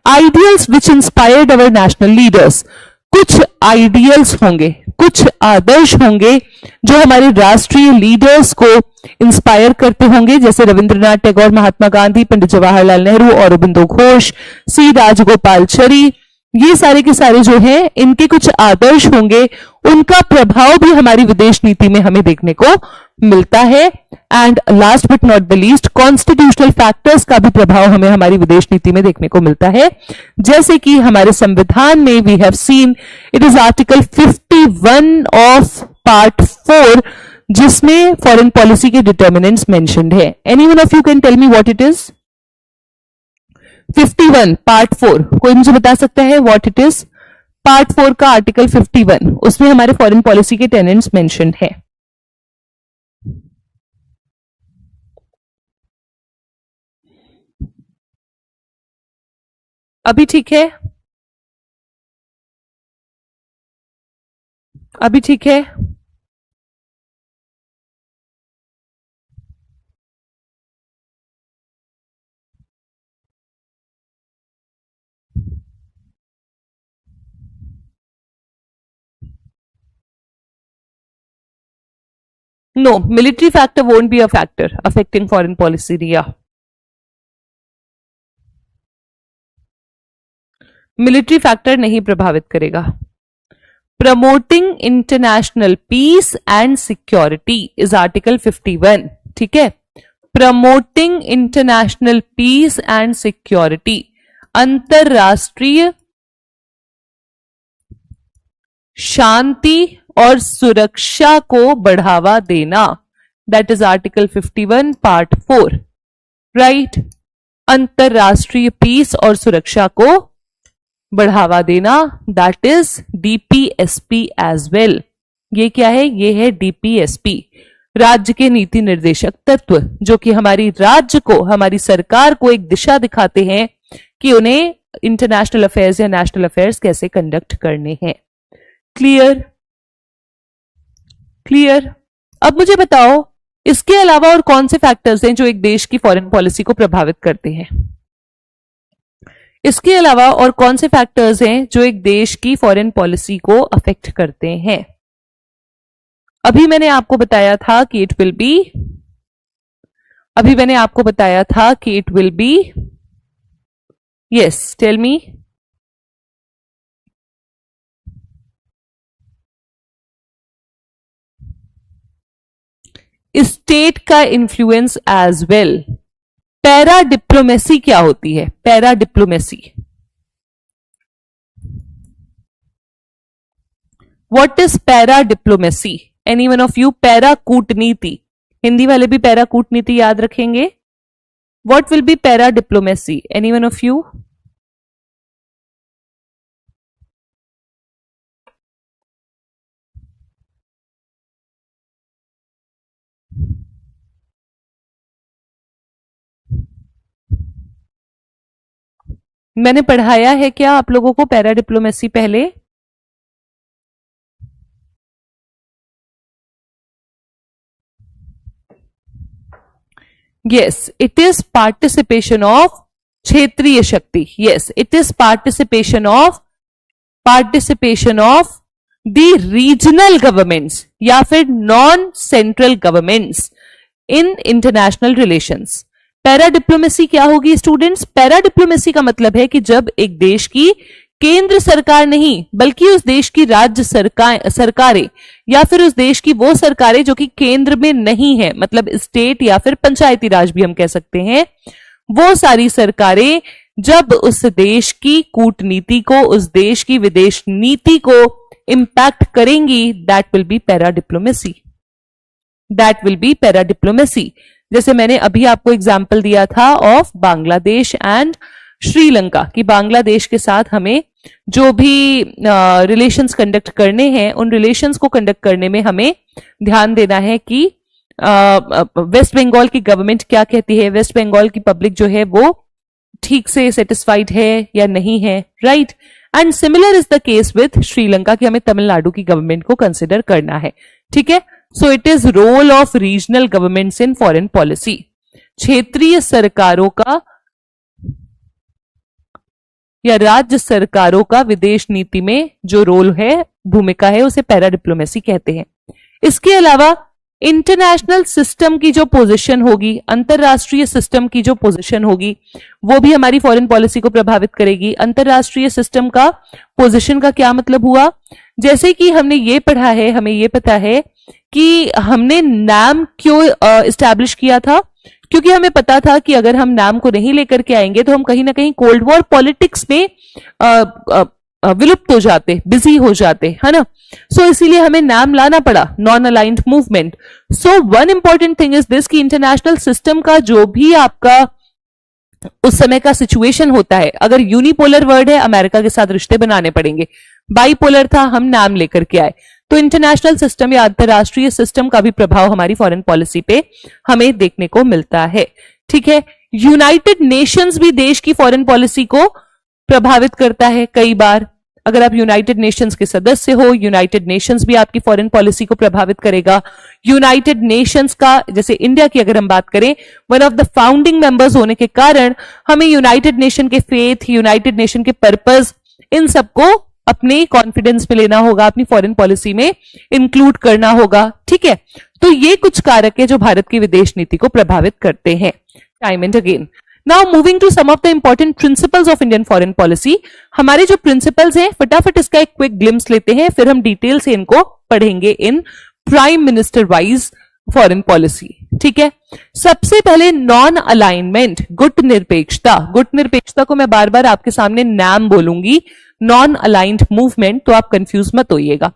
Ideals which inspired our national leaders. कुछ आइडियल्स होंगे, कुछ आदर्श होंगे जो हमारे राष्ट्रीय लीडर्स को इंस्पायर करते होंगे, जैसे रविंद्रनाथ टैगोर, महात्मा गांधी, पंडित जवाहरलाल नेहरू, औरोबिंदो घोष, सी राजगोपालचरी, ये सारे के सारे जो हैं इनके कुछ आदर्श होंगे, उनका प्रभाव भी हमारी विदेश नीति में हमें देखने को मिलता है। And last but not the least, constitutional factors का भी प्रभाव हमें हमारी विदेश नीति में देखने को मिलता है। जैसे कि हमारे संविधान में we have seen it is article 51 of part 4, जिसमें फॉरेन पॉलिसी के डिटर्मिनेंट्स मेंशन्ड है। Anyone of you can tell me what it is? 51 part 4, कोई मुझे बता सकता है व्हाट इट इज? पार्ट 4 का आर्टिकल 51, उसमें हमारे फॉरेन पॉलिसी के टेनेंट्स मेंशन्ड है। अभी ठीक है? अभी ठीक है? No, military factor won't be a factor affecting foreign policy, Riya. Military factor नहीं प्रभावित करेगा। Promoting international peace and security is article 51, ठीक है। Promoting international peace and security, अंतरराष्ट्रीय शांति और सुरक्षा को बढ़ावा देना, that is article 51 part 4, right. अंतरराष्ट्रीय पीस और सुरक्षा को बढ़ावा देना, that is DPSP as well. ये क्या है? ये है डीपीएसपी, राज्य के नीति निर्देशक तत्व, जो कि हमारी राज्य को, हमारी सरकार को एक दिशा दिखाते हैं कि उन्हें इंटरनेशनल अफेयर्स या नेशनल अफेयर्स कैसे कंडक्ट करने हैं। क्लियर? क्लियर? अब मुझे बताओ, इसके अलावा और कौन से फैक्टर्स हैं जो एक देश की फॉरेन पॉलिसी को प्रभावित करते हैं? इसके अलावा और कौन से फैक्टर्स हैं जो एक देश की फॉरेन पॉलिसी को अफेक्ट करते हैं? अभी मैंने आपको बताया था कि इट विल बी, अभी मैंने आपको बताया था कि it will be, yes, tell me. State का influence as well. Para diplomacy क्या होती है? Para diplomacy, what is para diplomacy? Any one of you? Para कूटनीति, हिंदी वाले भी पैरा कूटनीति याद रखेंगे। What will be para diplomacy? Any one of you? मैंने पढ़ाया है क्या आप लोगों को पैरा डिप्लोमेसी पहले? Yes, it is participation of क्षेत्रीय शक्ति। Yes, it is participation of the regional governments या फिर non central governments in international relations. Para diplomacy क्या होगी स्टूडेंट्स? पैरा डिप्लोमेसी का मतलब है कि जब एक देश की केंद्र सरकार नहीं बल्कि उस देश की राज्य सरकारें या फिर उस देश की वो सरकारें जो कि केंद्र में नहीं है, मतलब स्टेट या फिर पंचायती राज भी हम कह सकते हैं, वो सारी सरकारें जब उस देश की कूटनीति को, उस देश की विदेश नीति को इंपैक्ट करेंगी, that will be para diplomacy. That will be para diplomacy. जैसे मैंने अभी आपको एग्जाम्पल दिया था ऑफ बांग्लादेश एंड श्रीलंका, कि बांग्लादेश के साथ हमें जो भी रिलेशंस कंडक्ट करने हैं, उन रिलेशंस को कंडक्ट करने में हमें ध्यान देना है कि वेस्ट बंगाल की गवर्नमेंट क्या कहती है, वेस्ट बंगाल की पब्लिक जो है वो ठीक से सेटिस्फाइड है या नहीं है, right. And similar is the case with Sri Lanka, कि हमें तमिलनाडु की गवर्नमेंट को कंसिडर करना है, ठीक है। So it is role of regional governments in foreign policy. क्षेत्रीय सरकारों का या राज्य सरकारों का विदेश नीति में जो रोल है, भूमिका है, उसे पैरा डिप्लोमेसी कहते हैं। इसके अलावा इंटरनेशनल सिस्टम की जो पोजीशन होगी, अंतरराष्ट्रीय सिस्टम की जो पोजीशन होगी, वो भी हमारी फॉरेन पॉलिसी को प्रभावित करेगी। अंतरराष्ट्रीय सिस्टम का पोजीशन का क्या मतलब हुआ? जैसे कि हमने ये पढ़ा है, हमें ये पता है कि हमने नाम क्यों इस्टेब्लिश किया था, क्योंकि हमें पता था कि अगर हम नाम को नहीं लेकर के आएंगे तो हम कहीं ना कहीं कोल्ड वॉर पॉलिटिक्स में विलुप्त हो जाते, बिजी हो जाते, है ना। सो इसीलिए हमें नाम लाना पड़ा, non aligned movement. So one important thing is this कि इंटरनेशनल सिस्टम का जो भी आपका उस समय का सिचुएशन होता है, अगर यूनिपोलर वर्ड है अमेरिका के साथ रिश्ते बनाने पड़ेंगे, बाइपोलर था हम नाम लेकर के आए, तो इंटरनेशनल सिस्टम या अंतरराष्ट्रीय सिस्टम का भी प्रभाव हमारी फॉरेन पॉलिसी पे हमें देखने को मिलता है। ठीक है, यूनाइटेड नेशंस भी देश की फॉरेन पॉलिसी को प्रभावित करता है कई बार। अगर आप यूनाइटेड नेशंस के सदस्य हो, यूनाइटेड नेशंस भी आपकी फॉरेन पॉलिसी को प्रभावित करेगा। यूनाइटेड नेशंस का, जैसे इंडिया की अगर हम बात करें, one of the founding members होने के कारण हमें यूनाइटेड नेशन के फेथ, यूनाइटेड नेशन के पर्पस, इन सबको अपने कॉन्फिडेंस में लेना होगा, अपनी फॉरेन पॉलिसी में इंक्लूड करना होगा। ठीक है, तो ये कुछ कारक है जो भारत की विदेश नीति को प्रभावित करते हैं time and again. Now moving to some of the important principles of Indian foreign policy. हमारे जो प्रिंसिपल्स हैं, फटाफट इसका एक क्विक ग्लिम्स लेते हैं, फिर हम डिटेल से इनको पढ़ेंगे इन prime minister wise foreign policy. ठीक है, सबसे पहले नॉन अलाइनमेंट, गुट निरपेक्षता। गुट निरपेक्षता को मैं बार बार आपके सामने नाम बोलूंगी, नॉन अलाइंड मूवमेंट, तो आप कंफ्यूज मत होइएगा।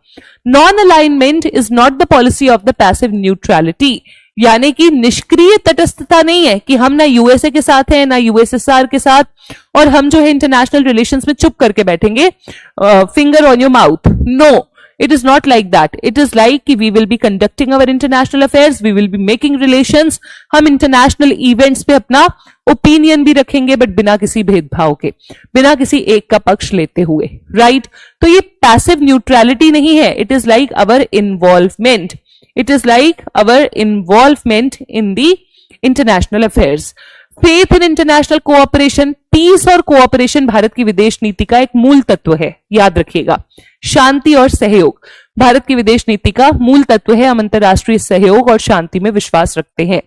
Non alignment is not the policy of the passive neutrality, यानी कि निष्क्रिय तटस्थता नहीं है कि हम ना यूएसए के साथ हैं ना यूएसएसआर के साथ, और हम जो है इंटरनेशनल रिलेशंस में चुप करके बैठेंगे, finger on your mouth. No, it is not like that. It is like कि we will be conducting our international affairs, we will be making relations, हम international events पे अपना ओपिनियन भी रखेंगे, बट बिना किसी भेदभाव के, बिना किसी एक का पक्ष लेते हुए, राइट। तो ये पैसिव न्यूट्रलिटी नहीं है, it is like our involvement, it is like our involvement in the international affairs. Faith in international cooperation, peace और कोऑपरेशन भारत की विदेश नीति का एक मूल तत्व है, याद रखिएगा। शांति और सहयोग भारत की विदेश नीति का मूल तत्व है, हम अंतरराष्ट्रीय सहयोग और शांति में विश्वास रखते हैं।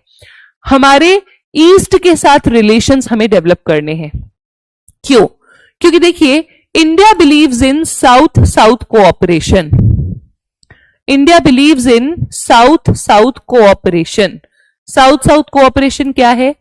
हमारे ईस्ट के साथ रिलेशंस हमें डेवलप करने हैं। क्यों? क्योंकि देखिए, India believes in south south cooperation, India believes in south south cooperation. South south cooperation क्या है?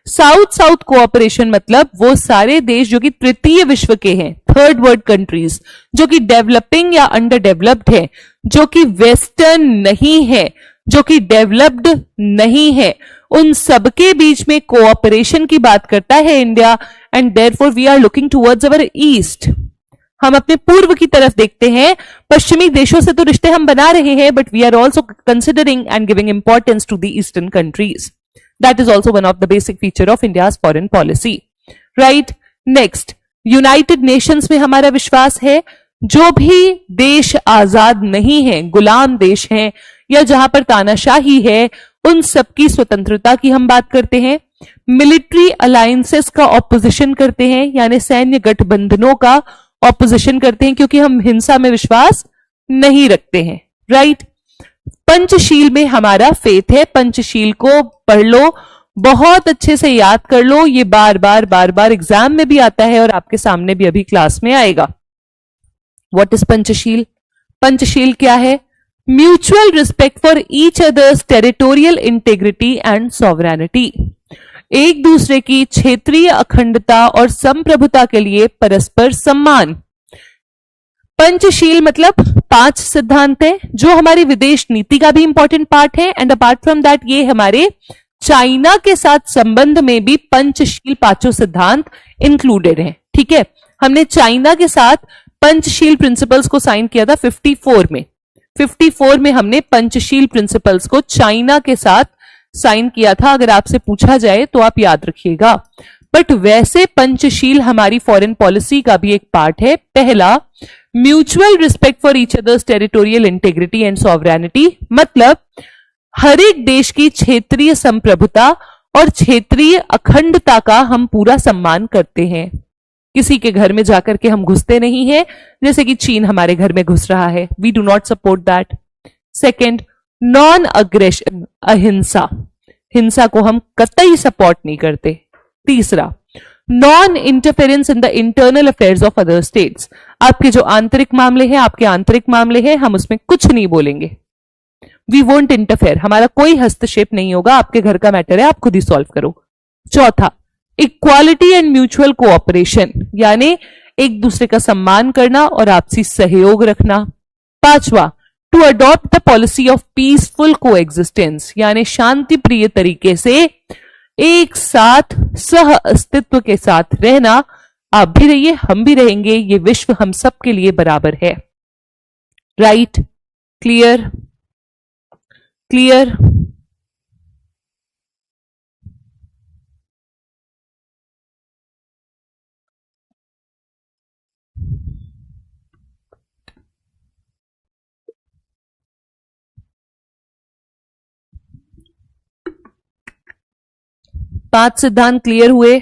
साउथ साउथ कोऑपरेशन मतलब वो सारे देश जो कि तृतीय विश्व के हैं, थर्ड वर्ल्ड कंट्रीज, जो कि डेवलपिंग या अंडर डेवलप्ड है, जो कि वेस्टर्न नहीं है, जो कि डेवलप्ड नहीं है, उन सबके बीच में कोऑपरेशन की बात करता है India. And therefore we are looking towards our east, हम अपने पूर्व की तरफ देखते हैं। पश्चिमी देशों से तो रिश्ते हम बना रहे हैं, but we are also considering and giving importance to the eastern countries. That is also one of the basic feature of India's foreign policy, right? Next, United Nations में हमारा विश्वास है। जो भी देश आजाद नहीं है, गुलाम देश हैं, या जहां पर तानाशाही है, उन सबकी स्वतंत्रता की हम बात करते हैं। मिलिट्री अलायंसेस का ऑपोजिशन करते हैं, यानी सैन्य गठबंधनों का ऑपोजिशन करते हैं, क्योंकि हम हिंसा में विश्वास नहीं रखते हैं, राइट? पंचशील में हमारा फेथ है। पंचशील को पढ़ लो, बहुत अच्छे से याद कर लो, ये बार बार एग्जाम में भी आता है और आपके सामने भी अभी क्लास में आएगा। What is Panchsheel? पंचशील क्या है? Mutual respect for each others territorial integrity and sovereignty, एक दूसरे की क्षेत्रीय अखंडता और संप्रभुता के लिए परस्पर सम्मान। पंचशील मतलब 5 सिद्धांत है, जो हमारी विदेश नीति का भी इंपॉर्टेंट पार्ट है। एंड अपार्ट फ्रॉम दैट, ये हमारे चाइना के साथ संबंध में भी पंचशील 5 सिद्धांत इंक्लूडेड हैं। ठीक है, हमने चाइना के साथ पंचशील प्रिंसिपल्स को साइन किया था 54 में। 54 में हमने पंचशील प्रिंसिपल्स को चाइना के साथ साइन किया था। अगर आपसे पूछा जाए तो आप याद रखिएगा। बट वैसे पंचशील हमारी फॉरेन पॉलिसी का भी एक पार्ट है। पहला, mutual respect for each others territorial integrity and sovereignty, मतलब हर एक देश की क्षेत्रीय संप्रभुता और क्षेत्रीय अखंडता का हम पूरा सम्मान करते हैं। किसी के घर में जाकर के हम घुसते नहीं हैं, जैसे कि चीन हमारे घर में घुस रहा है। We do not support that. Second, non aggression, अहिंसा, हिंसा को हम कतई सपोर्ट नहीं करते। तीसरा, non interference in the internal affairs of other states, आपके जो आंतरिक मामले हैं, आपके आंतरिक मामले हैं, हम उसमें कुछ नहीं बोलेंगे। वी वोंट इंटरफेयर, हमारा कोई हस्तक्षेप नहीं होगा, आपके घर का मैटर है, आप खुद ही सॉल्व करो। चौथा, इक्वालिटी एंड म्यूचुअल कोऑपरेशन, यानी एक दूसरे का सम्मान करना और आपसी सहयोग रखना। पांचवा, to adopt the policy of peaceful coexistence, यानी शांति प्रिय तरीके से एक साथ सह अस्तित्व के साथ रहना। आप भी रहिए, हम भी रहेंगे, ये विश्व हम सबके लिए बराबर है। राइट? क्लियर? क्लियर? पांच सिद्धांत क्लियर हुए?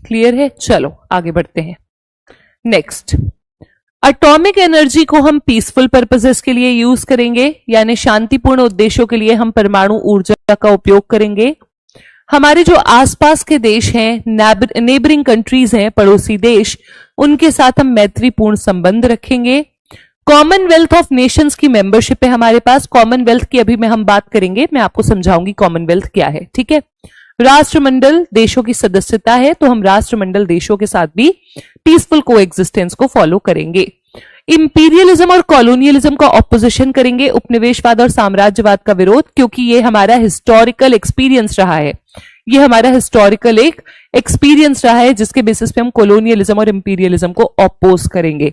क्लियर है? चलो आगे बढ़ते हैं। नेक्स्ट, एटॉमिक एनर्जी को हम पीसफुल पर्पसेस के लिए यूज करेंगे, यानी शांतिपूर्ण उद्देश्यों के लिए हम परमाणु ऊर्जा का उपयोग करेंगे। हमारे जो आसपास के देश हैं, नेबरिंग कंट्रीज हैं, पड़ोसी देश, उनके साथ हम मैत्रीपूर्ण संबंध रखेंगे। कॉमनवेल्थ ऑफ नेशंस की मेंबरशिप है हमारे पास। कॉमनवेल्थ की अभी हम बात करेंगे, मैं आपको समझाऊंगी कॉमनवेल्थ क्या है, ठीक है। राष्ट्रमंडल देशों की सदस्यता है, तो हम राष्ट्रमंडल देशों के साथ भी पीसफुल कोएग्जिस्टेंस को फॉलो करेंगे। इंपीरियलिज्म और कॉलोनियलिज्म का ऑपोजिशन करेंगे, उपनिवेशवाद और साम्राज्यवाद का विरोध, क्योंकि ये हमारा हिस्टोरिकल एक्सपीरियंस रहा है। ये हमारा हिस्टोरिकल एक एक्सपीरियंस रहा है जिसके बेसिस पे हम कॉलोनियलिज्म और इंपीरियलिज्म को ऑपोज करेंगे।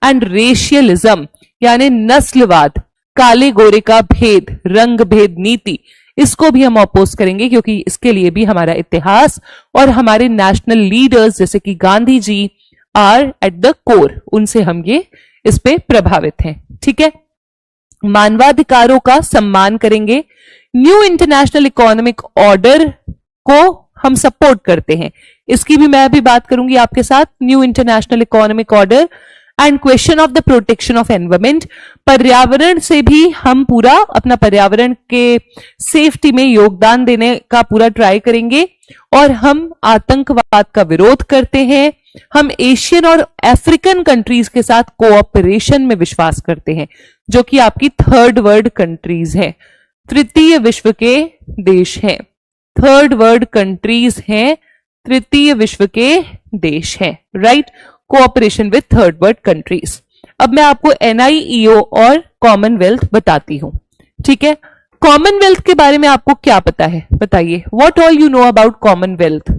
एंड रेशियलिज्म यानी नस्लवाद, काले गोरे का भेद, रंग भेद नीति, इसको भी हम ऑपोज करेंगे, क्योंकि इसके लिए भी हमारा इतिहास और हमारे नेशनल लीडर्स जैसे कि Gandhi ji are at the core, उनसे हम ये इस पे प्रभावित हैं, ठीक है। मानवाधिकारों का सम्मान करेंगे। न्यू इंटरनेशनल इकोनॉमिक ऑर्डर को हम सपोर्ट करते हैं, इसकी भी मैं अभी बात करूंगी आपके साथ। New international economic order and question of the protection of environment, पर्यावरण से भी हम पूरा अपना पर्यावरण के सेफ्टी में योगदान देने का पूरा ट्राई करेंगे। और हम आतंकवाद का विरोध करते हैं। हम एशियन और अफ्रीकन कंट्रीज के साथ कोऑपरेशन में विश्वास करते हैं, जो कि आपकी थर्ड वर्ल्ड कंट्रीज हैं, तृतीय विश्व के देश हैं, थर्ड वर्ल्ड कंट्रीज हैं, तृतीय विश्व के देश हैं, right. Cooperation with third world countries. अब मैं आपको एनआईईओ और कॉमनवेल्थ बताती हूं, ठीक है। कॉमनवेल्थ के बारे में आपको क्या पता है, बताइए। What all you know about Commonwealth?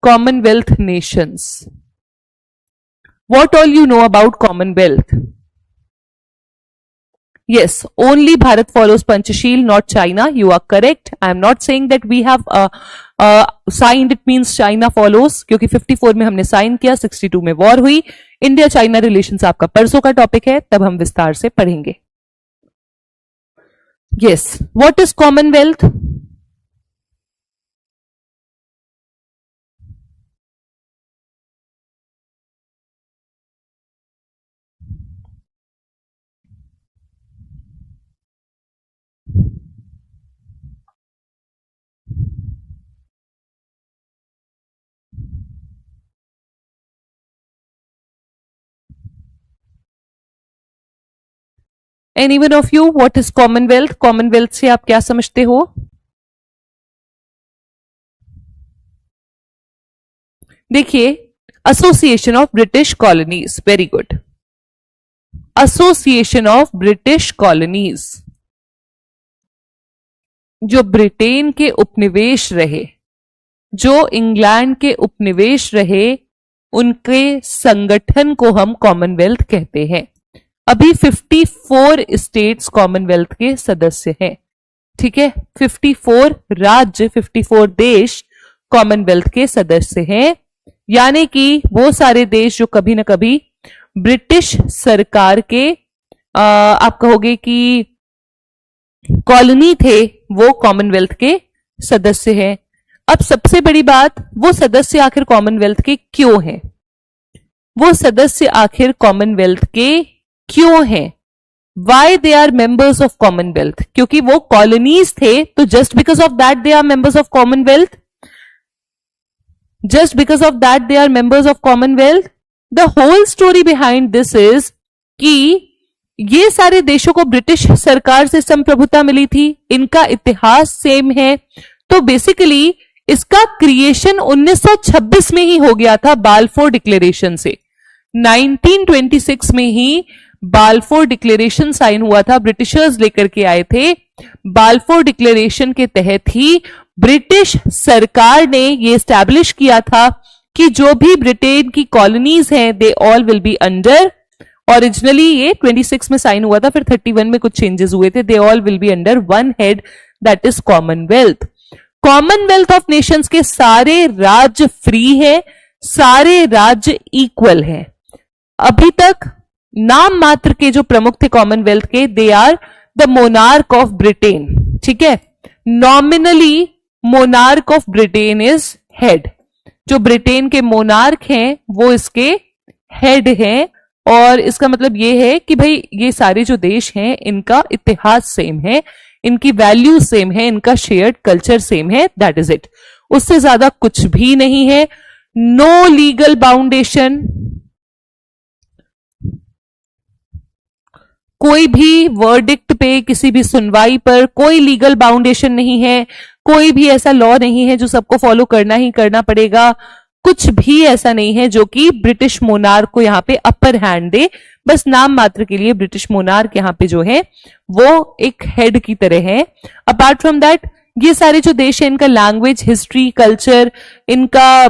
Commonwealth Nations, what all you know about Commonwealth? Yes, only Bharat follows Panchashil, not China. You are correct. I am not saying that we have signed. It means China follows, क्योंकि 54 में हमने sign किया, 62 में war हुई। India China relations आपका परसों का topic है, तब हम विस्तार से पढ़ेंगे। Yes, what is Commonwealth? Anyone of you, what is Commonwealth? Commonwealth से आप क्या समझते हो? देखिए, association of British colonies, very good. Association of British colonies, जो ब्रिटेन के उपनिवेश रहे, जो इंग्लैंड के उपनिवेश रहे, उनके संगठन को हम कॉमनवेल्थ कहते हैं। अभी 54 स्टेट्स कॉमनवेल्थ के सदस्य हैं, ठीक है। 54 राज्य, 54 देश कॉमनवेल्थ के सदस्य हैं, यानी कि वो सारे देश जो कभी ना कभी ब्रिटिश सरकार के आप कहोगे कि कॉलोनी थे वो कॉमनवेल्थ के सदस्य हैं। अब सबसे बड़ी बात, वो सदस्य आखिर कॉमनवेल्थ के क्यों हैं? वो सदस्य आखिर कॉमनवेल्थ के क्यों हैं? Why they are members of Commonwealth? क्योंकि वो कॉलोनीज थे, तो just because of that they are members of Commonwealth? Just because of that they are members of Commonwealth? The whole story behind this is कि ये सारे देशों को British सरकार से संप्रभुता मिली थी, इनका इतिहास सेम है, तो बेसिकली इसका क्रिएशन 1926 में ही हो गया था बाल्फोर डिक्लेरेशन से। 1926 में ही बाल्फोर डिक्लेरेशन साइन हुआ था, ब्रिटिशर्स लेकर के आए थे। बाल्फोर डिक्लेरेशन के तहत ही ब्रिटिश सरकार ने ये स्टैब्लिश किया था कि जो भी ब्रिटेन की कॉलोनीज हैं they all will be under, originally ये 26 में साइन हुआ था, फिर 31 में कुछ चेंजेस हुए थे, they all will be under one head, that is Commonwealth. Commonwealth of Nations के सारे राज्य फ्री है, सारे राज्य इक्वल हैं। अभी तक नाम मात्र के जो प्रमुख थे कॉमनवेल्थ के, they are the monarch of Britain, ठीक है। Nominally monarch of Britain is head, जो ब्रिटेन के मोनार्क हैं वो इसके हेड हैं, और इसका मतलब ये है कि भाई ये सारे जो देश हैं इनका इतिहास सेम है, इनकी वैल्यू सेम है, इनका शेयर्ड कल्चर सेम है, दैट इज इट। उससे ज्यादा कुछ भी नहीं है। नो लीगल बाउंडेशन, कोई भी वर्डिक्ट पे, किसी भी सुनवाई पर कोई लीगल बाउंडेशन नहीं है, कोई भी ऐसा लॉ नहीं है जो सबको फॉलो करना ही करना पड़ेगा, कुछ भी ऐसा नहीं है जो कि ब्रिटिश मोनार्क को यहां पे अपर हैंड दे। बस नाम मात्र के लिए ब्रिटिश मोनार्क यहां पे जो है वो एक हेड की तरह है। अपार्ट फ्रॉम दैट ये सारे जो देश है इनका लैंग्वेज, हिस्ट्री, कल्चर, इनका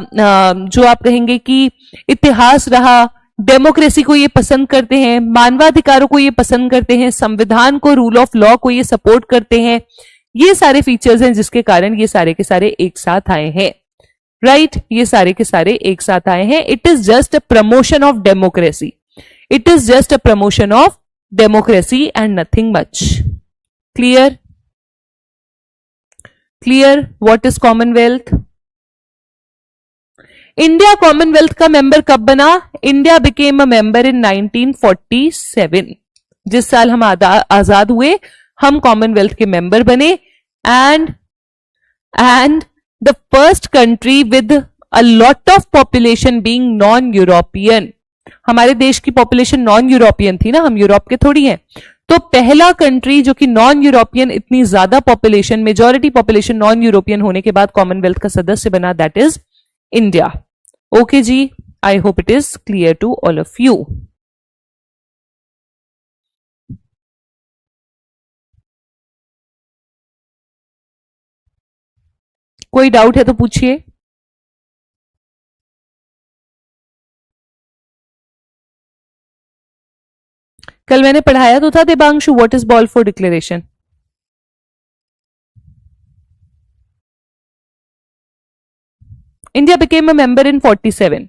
जो आप कहेंगे कि इतिहास रहा, डेमोक्रेसी को ये पसंद करते हैं, मानवाधिकारों को ये पसंद करते हैं, संविधान को, रूल ऑफ लॉ को ये सपोर्ट करते हैं। ये सारे फीचर्स हैं जिसके कारण ये सारे के सारे एक साथ आए हैं, राइट ये सारे के सारे एक साथ आए हैं। It is just a promotion of democracy, it is just a promotion of democracy and nothing much. Clear? Clear? What is Commonwealth? India Commonwealth का मेंबर कब बना? इंडिया बिकेम अ मेंबर इन 1947। जिस साल हम आजाद हुए हम कॉमनवेल्थ के मेंबर बने, and the first country with a lot of population being non-European। हमारे देश की पॉपुलेशन नॉन यूरोपियन थी ना, हम यूरोप के थोड़ी हैं। तो पहला कंट्री जो कि नॉन यूरोपियन, इतनी ज्यादा population, majority population non European होने के बाद कॉमनवेल्थ का सदस्य बना, दैट इज इंडिया। ओके जी, I hope it is clear to all of you. कोई डाउट है तो पूछिए। कल मैंने पढ़ाया तो था Devanshu, what is Balfour declaration? India became a member in 47।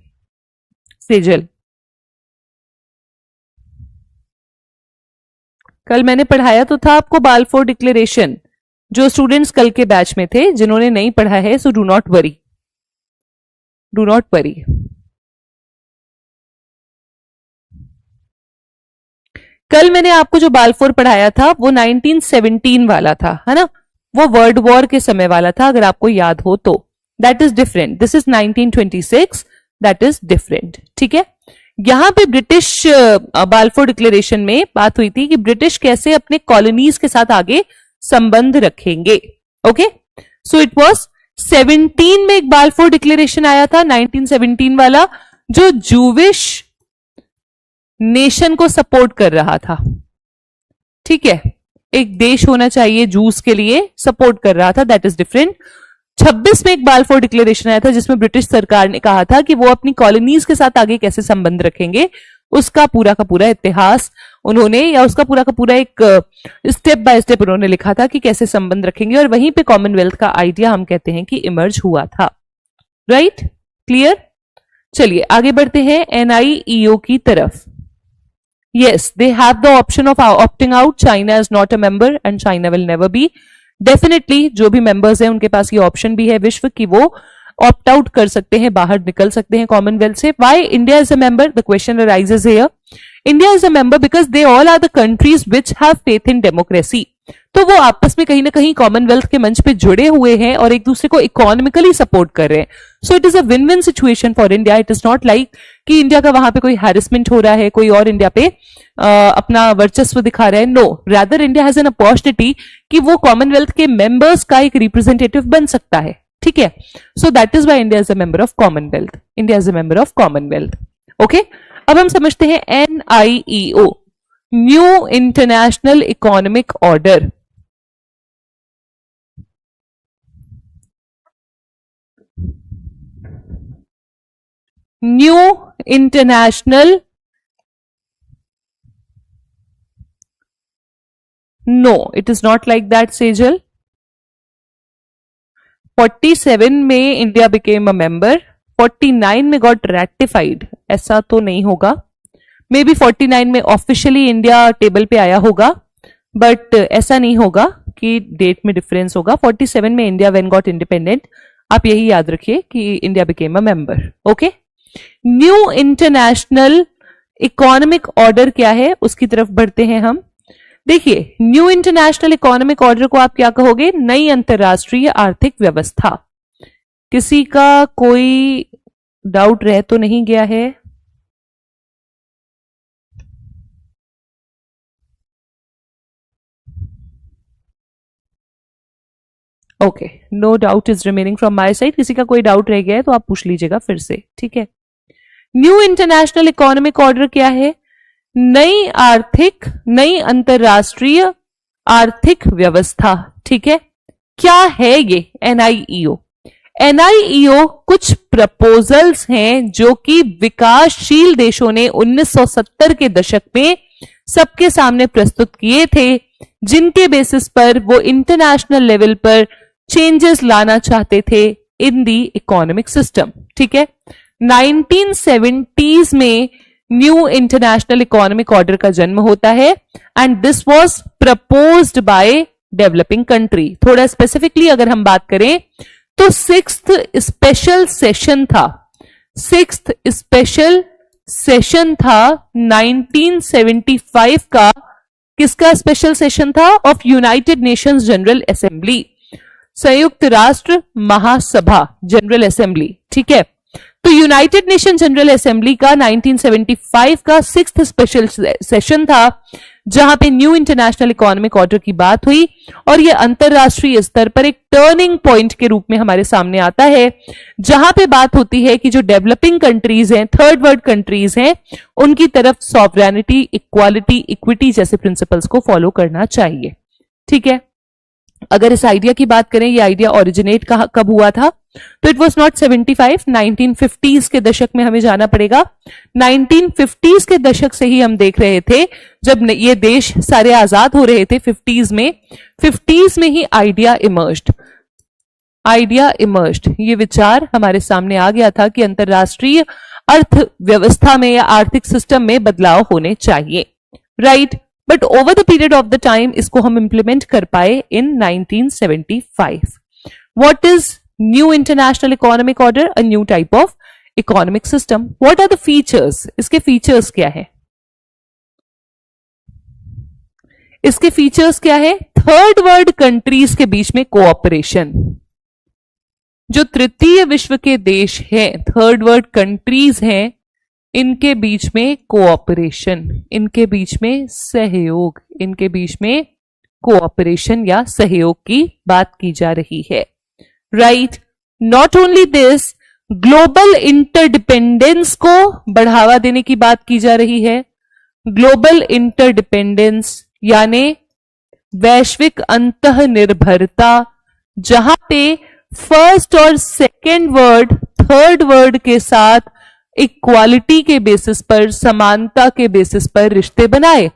Sejal, कल मैंने पढ़ाया तो था आपको बाल्फोर डिक्लेरेशन। जो स्टूडेंट्स कल के बैच में थे, जिन्होंने नहीं पढ़ा है, so do not worry, do not worry. कल मैंने आपको जो बाल्फोर पढ़ाया था वो 1917 वाला था, है ना, वो वर्ल्ड वॉर के समय वाला था, अगर आपको याद हो तो। That is different, this is 1926, that is different, ठीक है। यहां पे ब्रिटिश बाल्फोर डिक्लेरेशन में बात हुई थी कि ब्रिटिश कैसे अपने कॉलोनीज के साथ आगे संबंध रखेंगे। ओके, सो इट वाज 17 में एक बाल्फोर डिक्लेरेशन आया था, 1917 वाला, जो जूविश नेशन को सपोर्ट कर रहा था, ठीक है। एक देश होना चाहिए जूस के लिए, सपोर्ट कर रहा था, दैट इज डिफरेंट। 26 में एक बाल्फोर डिक्लेरेशन आया था जिसमें ब्रिटिश सरकार ने कहा था कि वो अपनी कॉलोनीज के साथ आगे कैसे संबंध रखेंगे, उसका पूरा का पूरा इतिहास उन्होंने, या उसका पूरा का पूरा एक स्टेप बाय स्टेप उन्होंने लिखा था कि कैसे संबंध रखेंगे, और वहीं पे कॉमनवेल्थ का आइडिया हम कहते हैं कि इमर्ज हुआ था, राइट? क्लियर? चलिए आगे बढ़ते हैं NIEO की तरफ। Yes, they have the option of opting out. China is not a member and China will never be. Definitely जो भी members हैं उनके पास ये option भी है विश्व की वो opt out कर सकते हैं, बाहर निकल सकते हैं कॉमनवेल्थ से. Why India is a member? The question arises here. India is a member because they all are the countries which have faith in democracy. तो वो आपस में कहीं ना कहीं कॉमनवेल्थ के मंच पे जुड़े हुए हैं और एक दूसरे को इकोनॉमिकली सपोर्ट कर रहे हैं. सो it is a win win situation for India. It is not like कि इंडिया का वहां पे कोई हैरेसमेंट हो रहा है, कोई और इंडिया पे अपना वर्चस्व दिखा रहा है. No, rather India has an opportunity कि वो कॉमनवेल्थ के मेंबर्स का एक रिप्रेजेंटेटिव बन सकता है. ठीक है, so that is why India is a member of Commonwealth. India is a member of Commonwealth. Okay, अब हम समझते हैं NIEO, new international economic order. New international, no it is not like that Sejal. 47 में इंडिया बिकेम अ मेंबर, 49 में got ratified. ऐसा तो नहीं होगा. मे बी 49 में ऑफिशियली इंडिया टेबल पे आया होगा, बट ऐसा नहीं होगा कि डेट में डिफरेंस होगा. 47 में इंडिया व्हेन गॉट इंडिपेंडेंट. आप यही याद रखिए कि India became a member. Okay, new international economic order क्या है उसकी तरफ बढ़ते हैं हम. देखिए, न्यू इंटरनेशनल इकोनॉमिक ऑर्डर को आप क्या कहोगे? नई अंतरराष्ट्रीय आर्थिक व्यवस्था. किसी का कोई डाउट रह तो नहीं गया है? Okay, no doubt is remaining from my side. किसी का कोई डाउट रह गया है तो आप पूछ लीजिएगा फिर से. ठीक है, न्यू इंटरनेशनल इकोनॉमिक ऑर्डर क्या है? नई अंतरराष्ट्रीय आर्थिक व्यवस्था. ठीक है, क्या है ये NIEO? NIEO कुछ प्रपोजल्स हैं जो कि विकासशील देशों ने 1970 के दशक में सबके सामने प्रस्तुत किए थे, जिनके बेसिस पर वो इंटरनेशनल लेवल पर चेंजेस लाना चाहते थे इन दी इकोनॉमिक सिस्टम. ठीक है, 1970s में न्यू इंटरनेशनल इकोनॉमिक ऑर्डर का जन्म होता है and this was proposed by developing country. थोड़ा स्पेसिफिकली अगर हम बात करें तो 6th स्पेशल सेशन था. 6th स्पेशल सेशन था 1975 का. किसका स्पेशल सेशन था? Of United Nations general assembly, संयुक्त राष्ट्र महासभा जनरल असेंबली. ठीक है, तो यूनाइटेड नेशन जनरल असेंबली का 1975 का 6th स्पेशल सेशन था जहां पे न्यू इंटरनेशनल इकोनॉमिक ऑर्डर की बात हुई और यह अंतरराष्ट्रीय स्तर पर एक टर्निंग पॉइंट के रूप में हमारे सामने आता है, जहां पे बात होती है कि जो डेवलपिंग कंट्रीज हैं, थर्ड वर्ल्ड कंट्रीज हैं, उनकी तरफ सॉवरेनिटी, इक्वालिटी, इक्विटी जैसे प्रिंसिपल्स को फॉलो करना चाहिए. ठीक है, अगर इस आइडिया की बात करें, ये आइडिया ओरिजिनेट कब हुआ था? तो इट वॉज नॉट 75, 1950s के दशक में हमें जाना पड़ेगा. 1950s के दशक से ही हम देख रहे थे, जब ये देश सारे आजाद हो रहे थे 50s में. 50s में ही आइडिया इमर्ज्ड. ये विचार हमारे सामने आ गया था कि अंतरराष्ट्रीय अर्थव्यवस्था में या आर्थिक सिस्टम में बदलाव होने चाहिए. Right, but over the period of the time इसको हम इंप्लीमेंट कर पाए in 1975. What is new international economic order? A new type of economic system. What are the features? इसके फीचर्स क्या है? इसके फीचर्स क्या है? थर्ड वर्ल्ड कंट्रीज के बीच में कोऑपरेशन. जो तृतीय विश्व के देश हैं, थर्ड वर्ल्ड कंट्रीज हैं, इनके बीच में कोऑपरेशन, इनके बीच में सहयोग, इनके बीच में कोऑपरेशन या सहयोग की बात की जा रही है. Right, not only this, global interdependence को बढ़ावा देने की बात की जा रही है. ग्लोबल इंटरडिपेंडेंस यानी वैश्विक अंतःनिर्भरता, जहां पे फर्स्ट और सेकेंड वर्ल्ड थर्ड वर्ल्ड के साथ इक्वालिटी के बेसिस पर, समानता के बेसिस पर रिश्ते बनाए.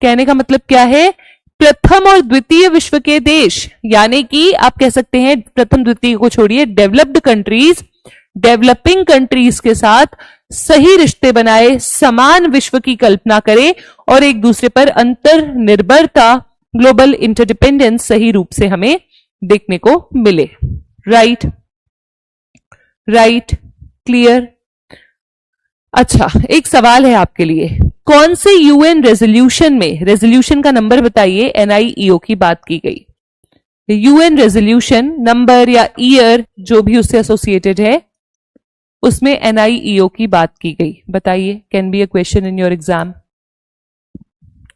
कहने का मतलब क्या है? प्रथम और द्वितीय विश्व के देश, यानी कि आप कह सकते हैं प्रथम द्वितीय को छोड़िए, डेवलप्ड कंट्रीज डेवलपिंग कंट्रीज के साथ सही रिश्ते बनाए, समान विश्व की कल्पना करे और एक दूसरे पर अंतर निर्भरता, ग्लोबल इंटरडिपेंडेंस सही रूप से हमें देखने को मिले। Right, right, clear. अच्छा, एक सवाल है आपके लिए, कौन से यूएन रेजोल्यूशन में, रेजोल्यूशन का नंबर बताइए, एनआईईओ की बात की गई? यूएन रेजोल्यूशन नंबर या ईयर जो भी उससे एसोसिएटेड है, उसमें एनआईईओ की बात की गई, बताइए। Can be a question in your exam.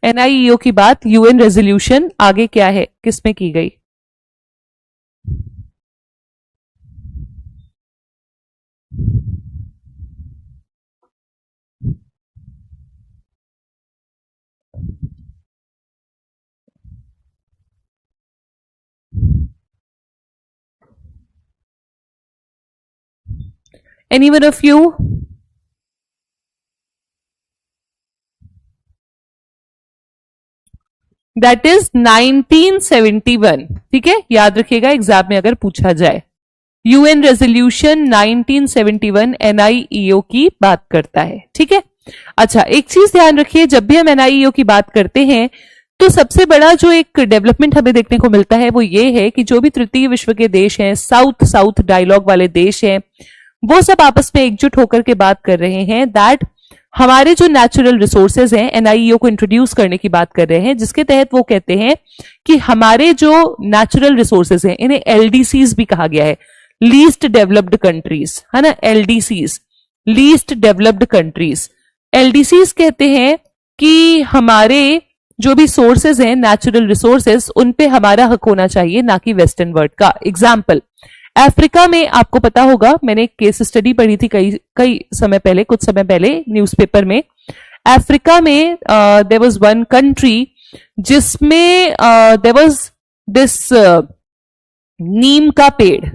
NIEO की बात, यूएन रेजोल्यूशन आगे क्या है, किसमें की गई? Anyone of you? That is 1971। ठीक है, याद रखिएगा एग्जाम में अगर पूछा जाए। यूएन रेजोल्यूशन 1971 एनआईईओ की बात करता है। ठीक है, अच्छा एक चीज ध्यान रखिए, जब भी हम एनआईईओ की बात करते हैं तो सबसे बड़ा जो एक डेवलपमेंट हमें देखने को मिलता है वो ये है कि जो भी तृतीय विश्व के देश हैं, साउथ साउथ डायलॉग वाले देश हैं, वो सब आपस में एकजुट होकर के बात कर रहे हैं दैट हमारे जो नेचुरल रिसोर्सेज हैं, एनआईईओ को इंट्रोड्यूस करने की बात कर रहे हैं, जिसके तहत वो कहते हैं कि हमारे जो नेचुरल रिसोर्सेज हैं, इन्हें एलडीसीज भी कहा गया है, लीस्ट डेवलप्ड कंट्रीज, है ना, एलडीसीज, लीस्ट डेवलप्ड कंट्रीज। एलडीसीज कहते हैं कि हमारे जो भी सोर्सेज हैं, नेचुरल रिसोर्सेज, उन पे हमारा हक होना चाहिए, ना कि वेस्टर्न वर्ल्ड का। एग्जाम्पल, अफ्रीका में आपको पता होगा, मैंने एक केस स्टडी पढ़ी थी कई समय पहले, कुछ समय पहले न्यूज़पेपर में। अफ्रीका में देयर वाज वन कंट्री जिसमें देयर वाज दिस नीम का पेड़,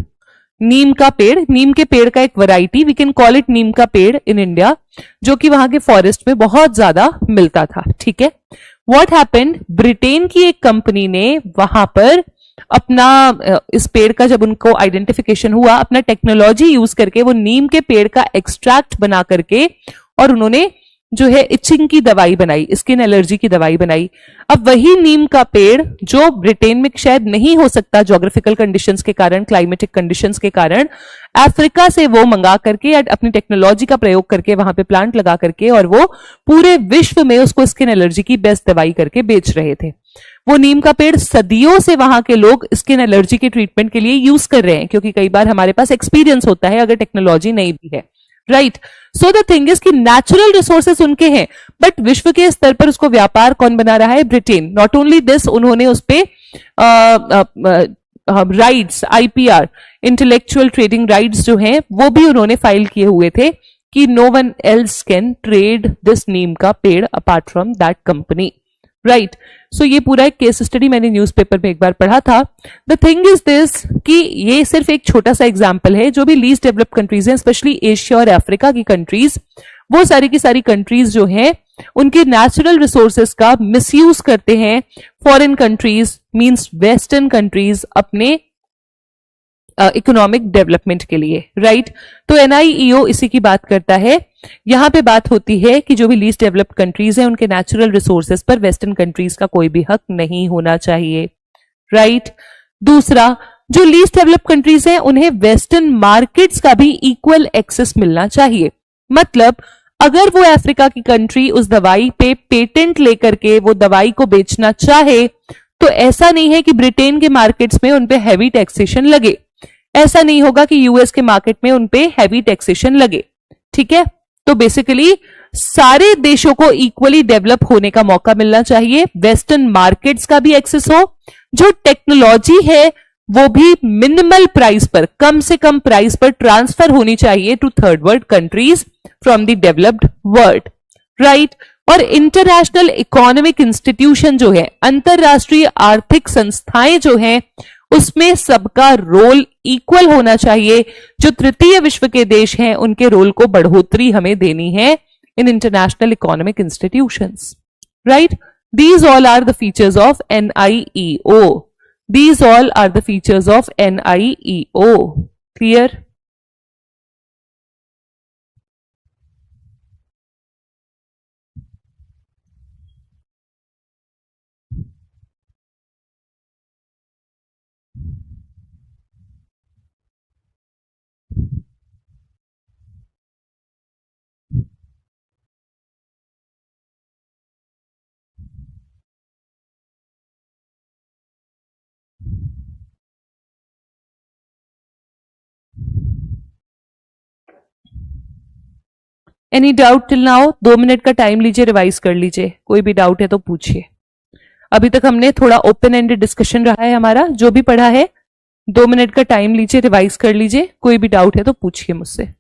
नीम के पेड़ का एक variety, we can call it neem का पेड़ इन इंडिया, जो कि वहां के फॉरेस्ट में बहुत ज्यादा मिलता था। ठीक है, व्हाट हैपेंड, ब्रिटेन की एक कंपनी ने वहां पर अपना इस पेड़ का जब उनको आइडेंटिफिकेशन हुआ, अपना टेक्नोलॉजी यूज करके वो नीम के पेड़ का एक्सट्रैक्ट बना करके और उन्होंने जो है इचिंग की दवाई बनाई, स्किन एलर्जी की दवाई बनाई। अब वही नीम का पेड़ जो ब्रिटेन में शायद नहीं हो सकता ज्योग्राफिकल कंडीशंस के कारण, क्लाइमेटिक कंडीशंस के कारण, अफ्रीका से वो मंगा करके अपनी टेक्नोलॉजी का प्रयोग करके वहां पे प्लांट लगा करके और वो पूरे विश्व में उसको स्किन एलर्जी की बेस्ट दवाई करके बेच रहे थे। वो नीम का पेड़ सदियों से वहां के लोग स्किन एलर्जी के ट्रीटमेंट के लिए यूज कर रहे हैं, क्योंकि कई बार हमारे पास एक्सपीरियंस होता है अगर टेक्नोलॉजी नहीं भी है। Right, so the thing is कि नेचुरल रिसोर्सेस उनके हैं, बट विश्व के स्तर पर उसको व्यापार कौन बना रहा है? ब्रिटेन। नॉट ओनली दिस, उन्होंने उस पे rights, IPR, intellectual trading rights जो हैं वो भी उन्होंने फाइल किए हुए थे कि no one else can trade this neem का पेड़ apart from that company. Right, so ये पूरा एक केस स्टडी मैंने न्यूज़पेपर में एक बार पढ़ा था। द थिंग इज दिस कि ये सिर्फ एक छोटा सा एग्जांपल है, जो भी लीस्ट डेवलप्ड कंट्रीज हैं, स्पेशली एशिया और अफ्रीका की कंट्रीज, वो सारी की सारी कंट्रीज जो हैं उनके नेचुरल रिसोर्सेस का मिसयूज करते हैं foreign countries, means western countries, अपने इकोनॉमिक डेवलपमेंट के लिए। राइट, तो एनआईईओ इसी की बात करता है। यहां पे बात होती है कि जो भी लीस्ट डेवलप्ड कंट्रीज हैं उनके नेचुरल रिसोर्सेस पर वेस्टर्न कंट्रीज का कोई भी हक नहीं होना चाहिए। राइट, दूसरा, जो लीस्ट डेवलप्ड कंट्रीज हैं उन्हें वेस्टर्न मार्केट्स का भी इक्वल एक्सेस मिलना चाहिए। मतलब अगर वो अफ्रीका की कंट्री उस दवाई पे पेटेंट लेकर के वो दवाई को बेचना चाहे, तो ऐसा नहीं है कि ब्रिटेन के मार्केट्स में उनपे हैवी टैक्सेशन लगे, ऐसा नहीं होगा कि यूएस के मार्केट में उनपे हैवी टैक्सेशन लगे। ठीक है, तो बेसिकली सारे देशों को इक्वली डेवलप होने का मौका मिलना चाहिए, वेस्टर्न मार्केट्स का भी एक्सेस हो, जो टेक्नोलॉजी है वो भी मिनिमल प्राइस पर, कम से कम प्राइस पर ट्रांसफर होनी चाहिए to third world countries from the developed world. Right, और इंटरनेशनल इकोनॉमिक इंस्टीट्यूशन जो है, अंतरराष्ट्रीय आर्थिक संस्थाएं जो हैं, उसमें सबका रोल इक्वल होना चाहिए। जो तृतीय विश्व के देश हैं उनके रोल को बढ़ोतरी हमें देनी है इन international economic institutions. Right, these all are the features of N I E O, these all are the features of N I E O. Clear? Any doubt till now? 2 minute का टाइम लीजिए, रिवाइज कर लीजिए, कोई भी डाउट है तो पूछिए। अभी तक हमने थोड़ा ओपन एंडेड डिस्कशन रहा है हमारा, जो भी पढ़ा है 2 मिनट का टाइम लीजिए, रिवाइज कर लीजिए, कोई भी डाउट है तो पूछिए मुझसे।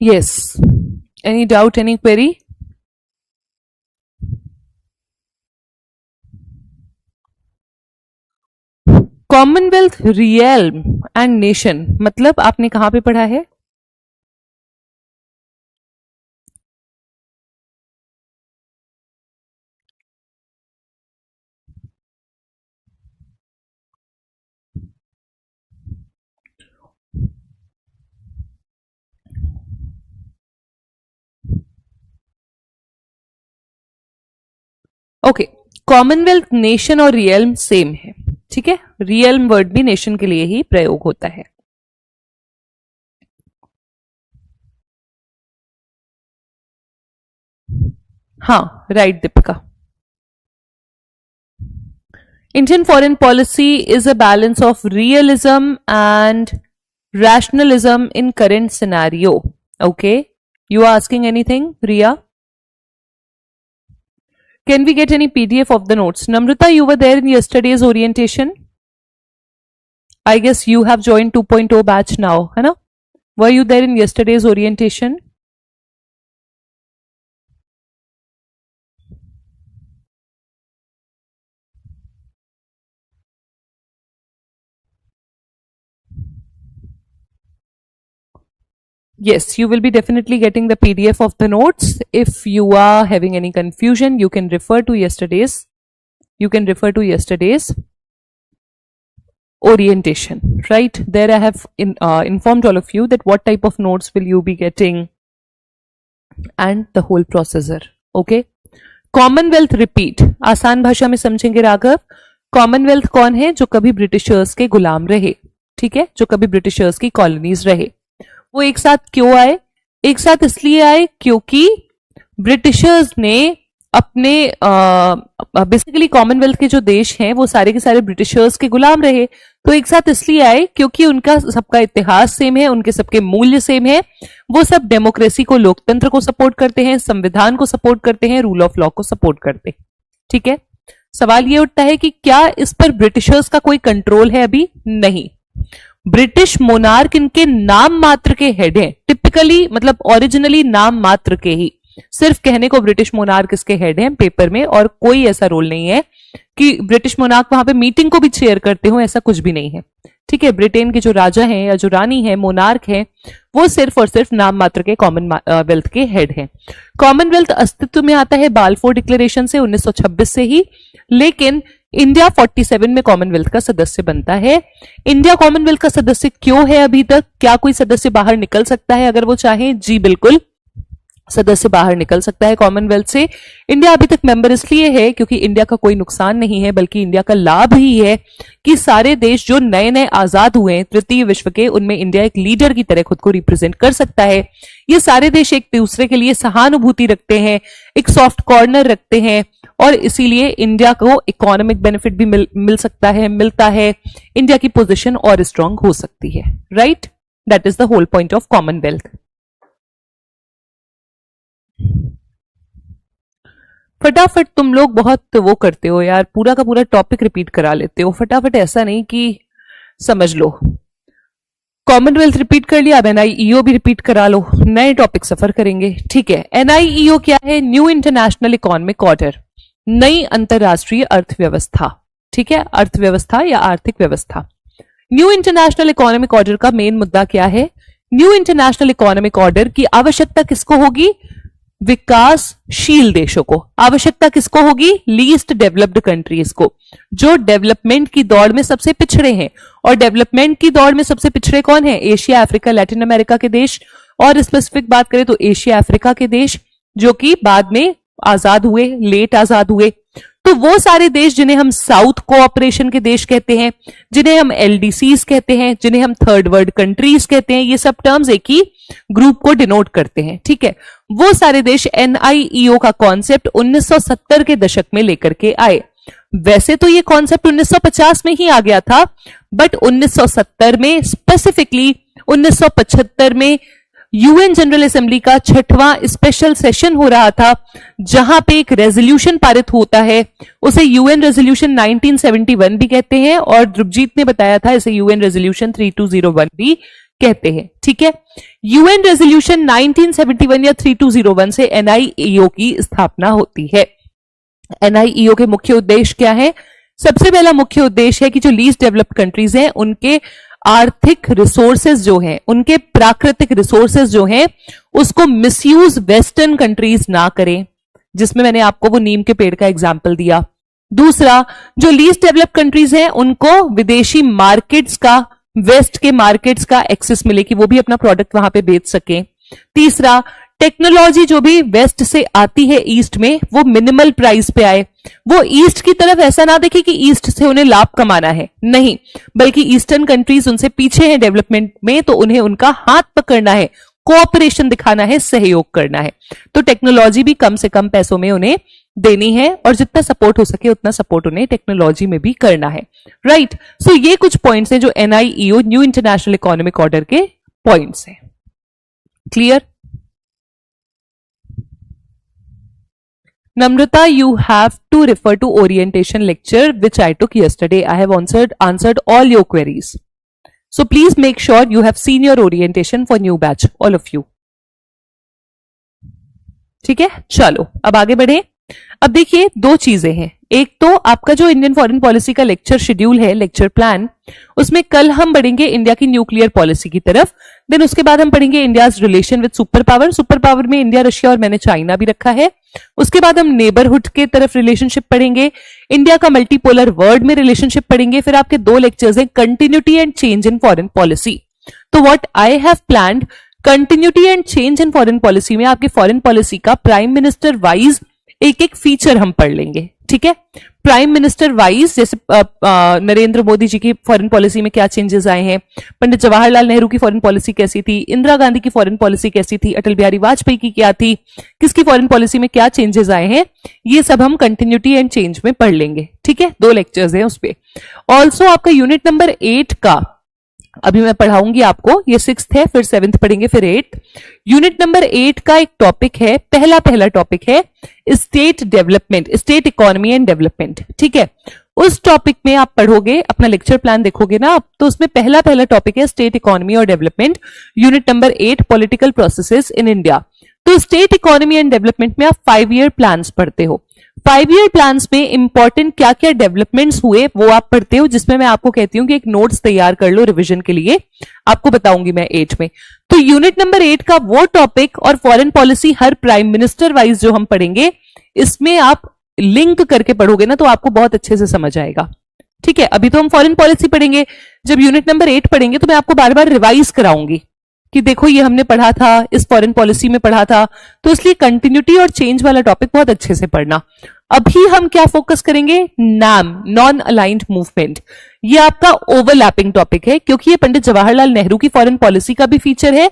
Yes, any doubt, any query? Commonwealth, realm and nation मतलब आपने कहां पे पढ़ा है? ओके, कॉमनवेल्थ, नेशन और रियल्म सेम है, ठीक है। रियल्म वर्ड भी नेशन के लिए ही प्रयोग होता है। हाँ, right Deepika. Indian foreign policy is a balance of realism and rationalism in current scenario. Okay, you are asking anything, Riya? Can we get any PDF of the notes? Namrata, you were there in yesterday's orientation. I guess you have joined 2.0 batch now, है ना? Were you there in yesterday's orientation? Yes, you will be definitely getting the PDF of the notes. If you are having any confusion, you can refer to yesterday's. You can refer to yesterday's orientation, right? There I have informed all of you that what type of notes will you be getting and the whole processor. Okay. Commonwealth repeat, आसान भाषा में समझेंगे Raghav. Commonwealth कौन है? जो कभी Britishers के गुलाम रहे, ठीक है, जो कभी ब्रिटिशर्स की कॉलोनीज रहे। वो एक साथ क्यों आए? एक साथ इसलिए आए क्योंकि ब्रिटिशर्स ने अपने बेसिकली कॉमनवेल्थ के जो देश हैं वो सारे के सारे ब्रिटिशर्स के गुलाम रहे, तो एक साथ इसलिए आए क्योंकि उनका सबका इतिहास सेम है, उनके सबके मूल्य सेम है, वो सब डेमोक्रेसी को, लोकतंत्र को सपोर्ट करते हैं, संविधान को सपोर्ट करते हैं, रूल ऑफ लॉ को सपोर्ट करते हैं, ठीक है। सवाल ये उठता है कि क्या इस पर ब्रिटिशर्स का कोई कंट्रोल है? अभी नहीं। ब्रिटिश मोनार्क इनके नाम मात्र के हेड हैं, टिपिकली मतलब ओरिजिनली नाम मात्र के ही, सिर्फ कहने को ब्रिटिश मोनार्क इसके हेड हैं पेपर में, और कोई ऐसा रोल नहीं है कि ब्रिटिश मोनार्क वहां पे मीटिंग को भी चेयर करते हो, ऐसा कुछ भी नहीं है, ठीक है। ब्रिटेन के जो राजा हैं या जो रानी है, मोनार्क है, वो सिर्फ और सिर्फ नाम मात्र के कॉमनवेल्थ के हेड हैं। कॉमनवेल्थ अस्तित्व में आता है बाल्फोर डिक्लेरेशन से 1926 से ही, लेकिन इंडिया 47 में कॉमनवेल्थ का सदस्य बनता है। इंडिया कॉमनवेल्थ का सदस्य क्यों है अभी तक? क्या कोई सदस्य बाहर निकल सकता है अगर वो चाहे? जी बिल्कुल, सदस्य बाहर निकल सकता है कॉमनवेल्थ से। इंडिया अभी तक मेंबर इसलिए है क्योंकि इंडिया का कोई नुकसान नहीं है, बल्कि इंडिया का लाभ ही है कि सारे देश जो नए नए आजाद हुए हैं तृतीय विश्व के, उनमें इंडिया एक लीडर की तरह खुद को रिप्रेजेंट कर सकता है। ये सारे देश एक दूसरे के लिए सहानुभूति रखते हैं, एक सॉफ्ट कॉर्नर रखते हैं, और इसीलिए इंडिया को इकोनॉमिक बेनिफिट भी मिल सकता है, मिलता है। इंडिया की पोजीशन और स्ट्रांग हो सकती है, right? That is the whole point of Commonwealth. फटाफट तुम लोग बहुत वो करते हो यार, पूरा का पूरा टॉपिक रिपीट करा लेते हो फटाफट, ऐसा नहीं कि समझ लो। कॉमनवेल्थ रिपीट कर लिया, अब एनआईईओ भी रिपीट करा लो, नए टॉपिक सफर करेंगे। ठीक है, एनआईईओ क्या है? न्यू इंटरनेशनल इकोनॉमिक ऑर्डर, नई अंतरराष्ट्रीय अर्थव्यवस्था। ठीक है, अर्थव्यवस्था या आर्थिक व्यवस्था। न्यू इंटरनेशनल इकोनॉमिक ऑर्डर का मेन मुद्दा क्या है? न्यू इंटरनेशनल इकोनॉमिक ऑर्डर की आवश्यकता किसको होगी? विकासशील देशों को। आवश्यकता किसको होगी? लीस्ट डेवलप्ड कंट्रीज को, जो डेवलपमेंट की दौड़ में सबसे पिछड़े हैं। और डेवलपमेंट की दौड़ में सबसे पिछड़े कौन है? एशिया, अफ्रीका, लैटिन अमेरिका के देश। और स्पेसिफिक बात करें तो एशिया अफ्रीका के देश, जो कि बाद में आजाद हुए, लेट आजाद हुए। तो वो सारे देश जिन्हें हम साउथ कोऑपरेशन के देश कहते हैं, जिन्हें हम एलडीसीज कहते हैं, जिन्हें हम थर्ड वर्ल्ड कंट्रीज कहते हैं, ये सब टर्म्स एक ही ग्रुप को डिनोट करते हैं। ठीक है, वो सारे देश एनआईईओ का कॉन्सेप्ट 1970 के दशक में लेकर के आए। वैसे तो ये कॉन्सेप्ट 1950 में ही आ गया था, बट 1970 में, स्पेसिफिकली 1975 में यूएन जनरल असेंबली का 6वां स्पेशल सेशन हो रहा था, जहां पे एक रेजोल्यूशन पारित होता है। उसे यूएन रेजोल्यूशन 1971 भी कहते हैं, और ध्रुवजीत ने बताया था इसे यूएन रेजोल्यूशन 3201 भी कहते हैं। ठीक है, यूएन रेजोल्यूशन 1971 या 3201 से एनआईईओ की स्थापना होती है। एनआईईओ के मुख्य उद्देश्य क्या है? सबसे पहला मुख्य उद्देश्य है कि जो लीस्ट डेवलप्ड कंट्रीज हैं, उनके आर्थिक रिसोर्सेज जो हैं, उनके प्राकृतिक रिसोर्सेज जो हैं, उसको मिसयूज वेस्टर्न कंट्रीज ना करें, जिसमें मैंने आपको वो नीम के पेड़ का एग्जांपल दिया। दूसरा, जो लीस्ट डेवलप्ड कंट्रीज हैं, उनको विदेशी मार्केट्स का, वेस्ट के मार्केट्स का एक्सेस मिले कि वो भी अपना प्रोडक्ट वहां पे बेच सकें। तीसरा, टेक्नोलॉजी जो भी वेस्ट से आती है ईस्ट में, वो मिनिमल प्राइस पे आए। वो ईस्ट की तरफ ऐसा ना देखे कि ईस्ट से उन्हें लाभ कमाना है, नहीं, बल्कि ईस्टर्न कंट्रीज उनसे पीछे हैं डेवलपमेंट में, तो उन्हें उनका हाथ पकड़ना है, कोऑपरेशन दिखाना है, सहयोग करना है। तो टेक्नोलॉजी भी कम से कम पैसों में उन्हें देनी है, और जितना सपोर्ट हो सके उतना सपोर्ट उन्हें टेक्नोलॉजी में भी करना है। राइट, सो ये कुछ पॉइंट्स हैं जो एनआईईओ, न्यू इंटरनेशनल इकोनॉमिक ऑर्डर के पॉइंट्स हैं। Clear? Namrata, you have to refer to orientation lecture which I took yesterday. I have answered all your queries. So please make sure you have seen your orientation for new batch, all of you. ठीक है, चलो अब आगे बढ़े। अब देखिए, दो चीजें हैं। एक तो आपका जो इंडियन फॉरेन पॉलिसी का लेक्चर शेड्यूल है, लेक्चर प्लान, उसमें कल हम बढ़ेंगे इंडिया की न्यूक्लियर पॉलिसी की तरफ। देन उसके बाद हम पढ़ेंगे India's relation with super power. Super power में इंडिया, रशिया और मैंने चाइना भी रखा है। उसके बाद हम नेबरहुड के तरफ रिलेशनशिप पढ़ेंगे, इंडिया का मल्टीपोलर वर्ल्ड में रिलेशनशिप पढ़ेंगे। फिर आपके दो लेक्चर्स हैं, continuity and change in foreign policy. तो what I have planned, continuity and change in foreign policy में आपकी फॉरेन पॉलिसी का प्राइम मिनिस्टर वाइज एक एक फीचर हम पढ़ लेंगे। ठीक है, प्राइम मिनिस्टर वाइज, जैसे नरेंद्र मोदी जी की फॉरेन पॉलिसी में क्या चेंजेस आए हैं, पंडित जवाहरलाल नेहरू की फॉरेन पॉलिसी कैसी थी, इंदिरा गांधी की फॉरेन पॉलिसी कैसी थी, अटल बिहारी वाजपेयी की क्या थी, किसकी फॉरेन पॉलिसी में क्या चेंजेस आए हैं, ये सब हम कंटिन्यूटी एंड चेंज में पढ़ लेंगे। ठीक है, दो लेक्चर्स हैं उस पे। ऑल्सो आपका यूनिट नंबर 8 का अभी मैं पढ़ाऊंगी आपको, ये 6th है, फिर 7th पढ़ेंगे, फिर 8th। यूनिट नंबर 8 का एक टॉपिक है, पहला टॉपिक है state development, state economy and development. ठीक है, उस टॉपिक में आप पढ़ोगे, अपना लेक्चर प्लान देखोगे ना आप, तो उसमें पहला टॉपिक है स्टेट इकोनॉमी और development, unit number 8, political processes in India. तो स्टेट इकोनॉमी एंड डेवलपमेंट में आप 5 ईयर प्लान्स पढ़ते हो। 5 ईयर प्लान्स में इंपॉर्टेंट क्या क्या डेवलपमेंट्स हुए वो आप पढ़ते हो, जिसमें मैं आपको कहती हूं कि एक नोट्स तैयार कर लो रिवीजन के लिए, आपको बताऊंगी मैं 8 में। तो यूनिट नंबर 8 का वो टॉपिक और फॉरेन पॉलिसी हर प्राइम मिनिस्टर वाइज जो हम पढ़ेंगे, इसमें आप लिंक करके पढ़ोगे ना तो आपको बहुत अच्छे से समझ आएगा। ठीक है, अभी तो हम फॉरेन पॉलिसी पढ़ेंगे, जब यूनिट नंबर 8 पढ़ेंगे तो मैं आपको बार बार रिवाइज कराऊंगी कि देखो ये हमने पढ़ा था, इस फॉरेन पॉलिसी में पढ़ा था, तो इसलिए कंटिन्यूटी और चेंज वाला टॉपिक बहुत अच्छे से पढ़ना। अभी हम क्या फोकस करेंगे, नाम, नॉन अलाइंड मूवमेंट। ये आपका ओवरलैपिंग टॉपिक है, क्योंकि ये पंडित जवाहरलाल नेहरू की फॉरेन पॉलिसी का भी फीचर है,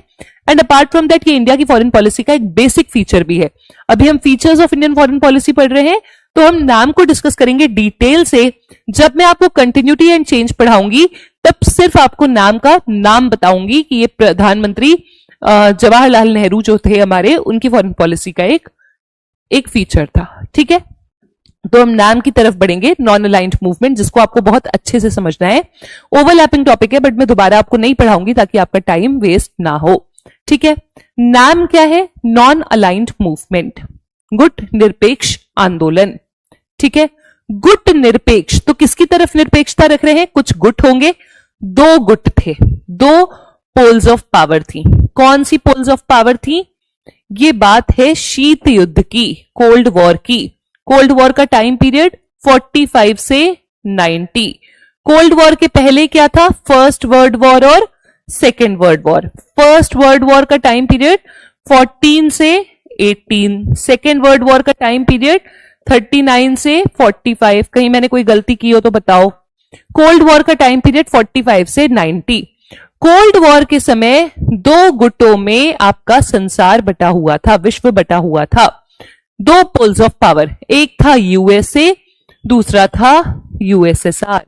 एंड अपार्ट फ्रॉम दैट ये इंडिया की फॉरेन पॉलिसी का एक बेसिक फीचर भी है। अभी हम features of Indian foreign policy पढ़ रहे हैं, तो हम नाम को डिस्कस करेंगे डिटेल से। जब मैं आपको कंटिन्यूटी एंड चेंज पढ़ाऊंगी, तब सिर्फ आपको नाम का नाम बताऊंगी कि ये प्रधानमंत्री जवाहरलाल नेहरू जो थे हमारे, उनकी फॉरेन पॉलिसी का एक फीचर था। ठीक है, तो हम नाम की तरफ बढ़ेंगे, नॉन अलाइंड मूवमेंट, जिसको आपको बहुत अच्छे से समझना है। ओवरलैपिंग टॉपिक है, बट मैं दोबारा आपको नहीं पढ़ाऊंगी ताकि आपका टाइम वेस्ट ना हो। ठीक है, नाम क्या है? नॉन अलाइंड मूवमेंट, गुट निरपेक्ष आंदोलन। ठीक है, गुट निरपेक्ष, तो किसकी तरफ निरपेक्षता रख रहे हैं? कुछ गुट होंगे, दो गुट थे, दो पोल्स ऑफ पावर थी। कौन सी पोल्स ऑफ पावर थी? ये बात है शीत युद्ध की, कोल्ड वॉर की। कोल्ड वॉर का टाइम पीरियड 45 से 90। कोल्ड वॉर के पहले क्या था? फर्स्ट वर्ल्ड वॉर और second world war. First world war का टाइम पीरियड 14 से 18, सेकेंड वर्ल्ड वॉर का टाइम पीरियड 39 से 45। कहीं मैंने कोई गलती की हो तो बताओ। कोल्ड वॉर का टाइम पीरियड 45 से 90। कोल्ड वॉर के समय दो गुटों में आपका संसार बटा हुआ था, विश्व बटा हुआ था। दो पोल्स ऑफ पावर, एक था यूएसए, दूसरा था यूएसएसआर।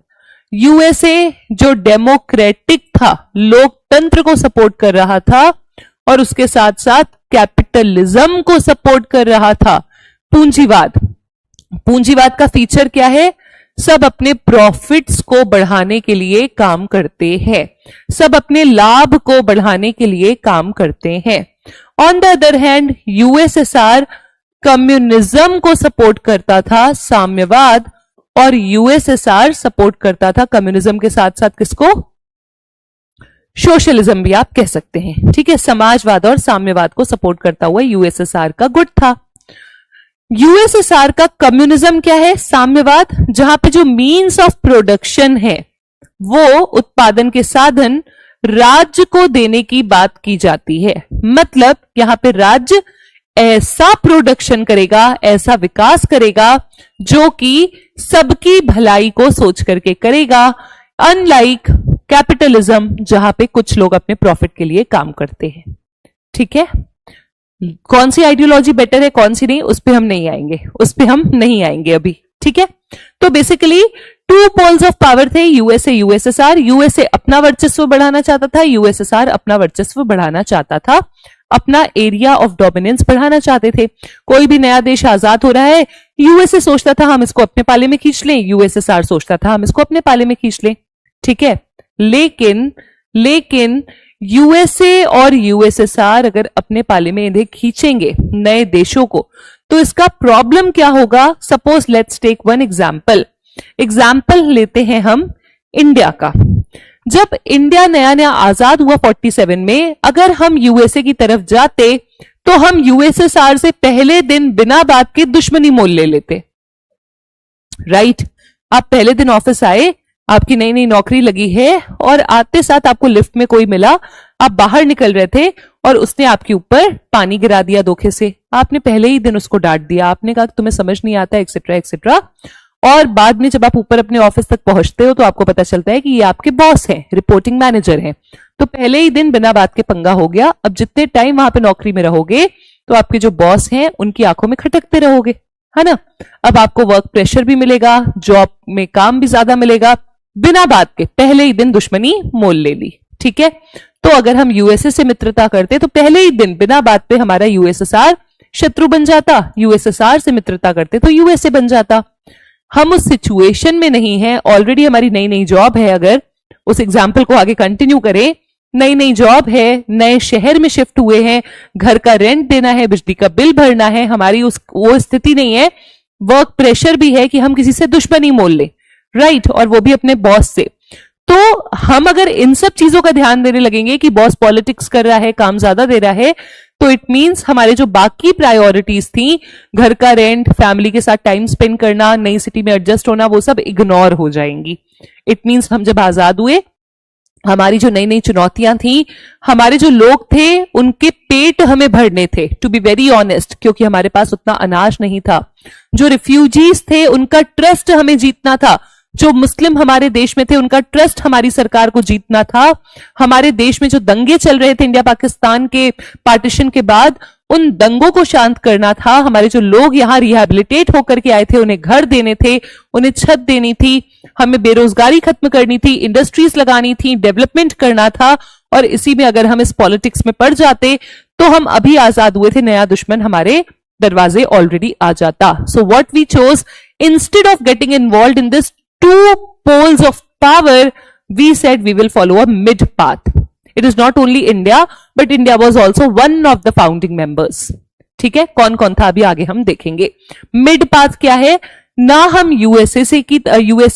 यूएसए जो डेमोक्रेटिक था, लोकतंत्र को सपोर्ट कर रहा था, और उसके साथ साथ कैपिटलिज्म को सपोर्ट कर रहा था। पूंजीवाद, पूंजीवाद का फीचर क्या है? सब अपने प्रॉफिट्स को बढ़ाने के लिए काम करते हैं, सब अपने लाभ को बढ़ाने के लिए काम करते हैं। On the other hand USSR communism को सपोर्ट करता था, साम्यवाद, और यूएसएसआर सपोर्ट करता था कम्युनिज्म के साथ साथ किसको? सोशलिज्म भी आप कह सकते हैं। ठीक है, समाजवाद और साम्यवाद को सपोर्ट करता हुआ यूएसएसआर का गुट था। यूएसएसआर का कम्युनिज्म क्या है? साम्यवाद, जहां पे जो मीन्स ऑफ प्रोडक्शन है, वो उत्पादन के साधन राज्य को देने की बात की जाती है। मतलब यहां पे राज्य ऐसा प्रोडक्शन करेगा, ऐसा विकास करेगा जो कि सबकी भलाई को सोच करके करेगा, अनलाइक कैपिटलिज्म जहां पे कुछ लोग अपने प्रॉफिट के लिए काम करते हैं। ठीक है, कौन सी आइडियोलॉजी बेटर है, कौन सी नहीं, उस पे हम नहीं आएंगे, उस पे हम नहीं आएंगे अभी। ठीक है, तो basically two poles of power थे, यूएसए यूएसएसआर। यूएसए अपना वर्चस्व बढ़ाना चाहता था, यूएसएसआर अपना वर्चस्व बढ़ाना चाहता था, अपना एरिया ऑफ डोमिनेंस बढ़ाना चाहते थे। कोई भी नया देश आजाद हो रहा है, यूएसए सोचता था हम इसको अपने पाले में खींच लें, यूएसएसआर सोचता था हम इसको अपने पाले में खींच लें। ठीक है, लेकिन यूएसए और यूएसएसआर अगर अपने पाले में इन्हें खींचेंगे नए देशों को, तो इसका प्रॉब्लम क्या होगा? Suppose let's take one example लेते हैं हम इंडिया का। जब इंडिया नया नया आजाद हुआ 47 में, अगर हम यूएसए की तरफ जाते तो हम यूएसएसआर से पहले दिन बिना बात के दुश्मनी मोल ले लेते। राइट, आप पहले दिन ऑफिस आए, आपकी नई नई नौकरी लगी है, और आते साथ आपको लिफ्ट में कोई मिला, आप बाहर निकल रहे थे और उसने आपके ऊपर पानी गिरा दिया धोखे से। आपने पहले ही दिन उसको डांट दिया, आपने कहा कि तुम्हें समझ नहीं आता, एक्सेट्रा एक्सेट्रा। और बाद में जब आप ऊपर अपने ऑफिस तक पहुंचते हो तो आपको पता चलता है कि ये आपके बॉस हैं, रिपोर्टिंग मैनेजर हैं। तो पहले ही दिन बिना बात के पंगा हो गया। अब जितने टाइम वहां पे नौकरी में रहोगे तो आपके जो बॉस हैं उनकी आंखों में खटकते रहोगे, है ना। अब आपको वर्क प्रेशर भी मिलेगा, जॉब में काम भी ज्यादा मिलेगा। बिना बात के पहले ही दिन दुश्मनी मोल ले ली। ठीक है, तो अगर हम यूएसए से मित्रता करते तो पहले ही दिन बिना बात पे हमारा यूएसएसआर शत्रु बन जाता, यूएसएसआर से मित्रता करते तो यूएसए बन जाता। हम उस सिचुएशन में नहीं है, ऑलरेडी हमारी नई नई जॉब है। अगर उस एग्जाम्पल को आगे कंटिन्यू करें, नई नई जॉब है, नए शहर में शिफ्ट हुए हैं, घर का रेंट देना है, बिजली का बिल भरना है, हमारी वो स्थिति नहीं है। वर्क प्रेशर भी है कि हम किसी से दुश्मनी मोल ले, राइट, और वो भी अपने बॉस से। तो हम अगर इन सब चीजों का ध्यान देने लगेंगे कि बॉस पॉलिटिक्स कर रहा है, काम ज्यादा दे रहा है, तो इट मींस हमारे जो बाकी प्रायोरिटीज थी, घर का रेंट, फैमिली के साथ टाइम स्पेंड करना, नई सिटी में एडजस्ट होना, वो सब इग्नोर हो जाएंगी। इट मींस हम जब आजाद हुए, हमारी जो नई नई चुनौतियां थी, हमारे जो लोग थे उनके पेट हमें भरने थे, टू बी वेरी ऑनेस्ट, क्योंकि हमारे पास उतना अनाज नहीं था। जो रिफ्यूजीज थे उनका ट्रस्ट हमें जीतना था, जो मुस्लिम हमारे देश में थे उनका ट्रस्ट हमारी सरकार को जीतना था। हमारे देश में जो दंगे चल रहे थे इंडिया पाकिस्तान के पार्टीशन के बाद, उन दंगों को शांत करना था। हमारे जो लोग यहाँ रिहैबिलिटेट होकर के आए थे, उन्हें घर देने थे, उन्हें छत देनी थी, हमें बेरोजगारी खत्म करनी थी, इंडस्ट्रीज लगानी थी, डेवलपमेंट करना था। और इसी में अगर हम इस पॉलिटिक्स में पड़ जाते तो हम अभी आजाद हुए थे, नया दुश्मन हमारे दरवाजे ऑलरेडी आ जाता. So what we chose, instead of getting involve in this two poles of power, we said we will follow a mid path. It is not only India, but India was also one of the founding members. ठीक है, कौन कौन था अभी आगे हम देखेंगे. Mid path क्या है, ना हम यूएसए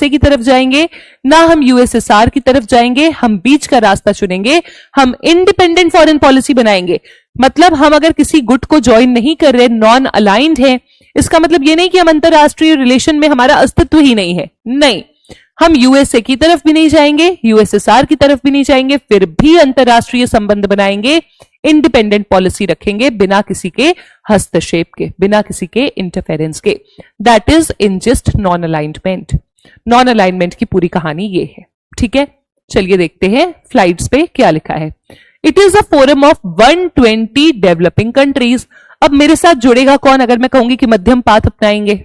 की तरफ जाएंगे, ना हम यूएसएसआर की तरफ जाएंगे, हम बीच का रास्ता चुनेंगे, हम इंडिपेंडेंट फॉरेन पॉलिसी बनाएंगे. मतलब हम अगर किसी गुट को ज्वाइन नहीं कर रहे, नॉन अलाइंड है, इसका मतलब ये नहीं कि हम अंतरराष्ट्रीय रिलेशन में हमारा अस्तित्व ही नहीं है. नहीं, हम यूएसए की तरफ भी नहीं जाएंगे, यूएसएसआर की तरफ भी नहीं जाएंगे, फिर भी अंतरराष्ट्रीय संबंध बनाएंगे, इंडिपेंडेंट पॉलिसी रखेंगे बिना किसी के हस्तक्षेप के, बिना किसी के इंटरफेरेंस के. That is in just non alignment. Non alignment की पूरी कहानी ये है. ठीक है, चलिए देखते हैं स्लाइड्स पे क्या लिखा है. It is a forum of 120 developing countries. अब मेरे साथ जुड़ेगा कौन अगर मैं कहूंगी कि मध्यम पाथ अपनाएंगे?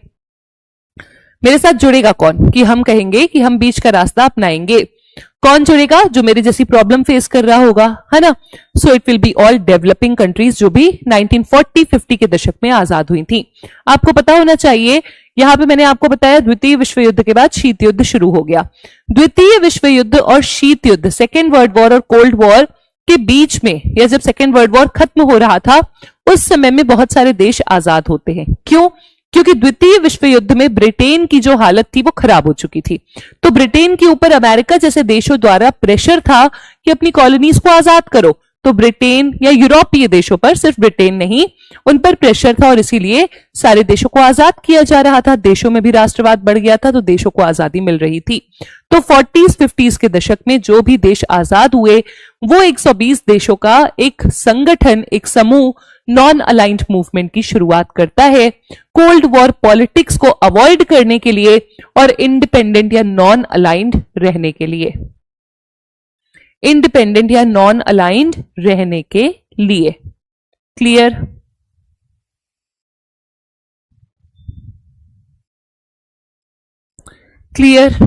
मेरे साथ जुड़ेगा कौन कि हम कहेंगे कि हम बीच का रास्ता अपनाएंगे? कौन जुड़ेगा? जो मेरे जैसी प्रॉब्लम फेस कर रहा होगा, है ना. So it will be all developing countries जो भी 1940-50 के दशक में आजाद हुई थी. आपको पता होना चाहिए, यहां पे मैंने आपको बताया द्वितीय विश्व युद्ध के बाद शीत युद्ध शुरू हो गया. द्वितीय विश्व युद्ध और शीत युद्ध, सेकेंड वर्ल्ड वॉर और कोल्ड वॉर के बीच में, या जब सेकेंड वर्ल्ड वॉर खत्म हो रहा था, उस समय में बहुत सारे देश आजाद होते हैं. क्यों? क्योंकि द्वितीय विश्व युद्ध में ब्रिटेन की जो हालत थी वो खराब हो चुकी थी. तो ब्रिटेन के ऊपर अमेरिका जैसे देशों द्वारा प्रेशर था कि अपनी कॉलोनीज को आजाद करो. तो ब्रिटेन या यूरोपीय देशों पर, सिर्फ ब्रिटेन नहीं, उन पर प्रेशर था और इसीलिए सारे देशों को आजाद किया जा रहा था. देशों में भी राष्ट्रवाद बढ़ गया था, तो देशों को आजादी मिल रही थी. तो 40s-50s के दशक में जो भी देश आजाद हुए, वो 120 देशों का एक संगठन, एक समूह नॉन अलाइंड मूवमेंट की शुरुआत करता है, कोल्ड वॉर पॉलिटिक्स को अवॉइड करने के लिए और इंडिपेंडेंट या नॉन अलाइंड रहने के लिए. इंडिपेंडेंट या नॉन अलाइंड रहने के लिए. Clear? Clear?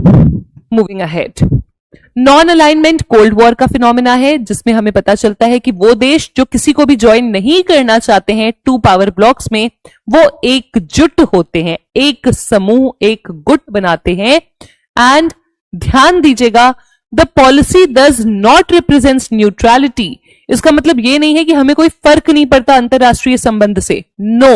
Moving ahead. Non alignment cold war का फिनोमेना है, जिसमें हमें पता चलता है कि वो देश जो किसी को भी ज्वाइन नहीं करना चाहते हैं टू पावर ब्लॉक्स में, वो एकजुट होते हैं, एक समूह, एक गुट बनाते हैं. एंड ध्यान दीजिएगा, the policy does not represents neutrality. इसका मतलब ये नहीं है कि हमें कोई फर्क नहीं पड़ता अंतरराष्ट्रीय संबंध से. No,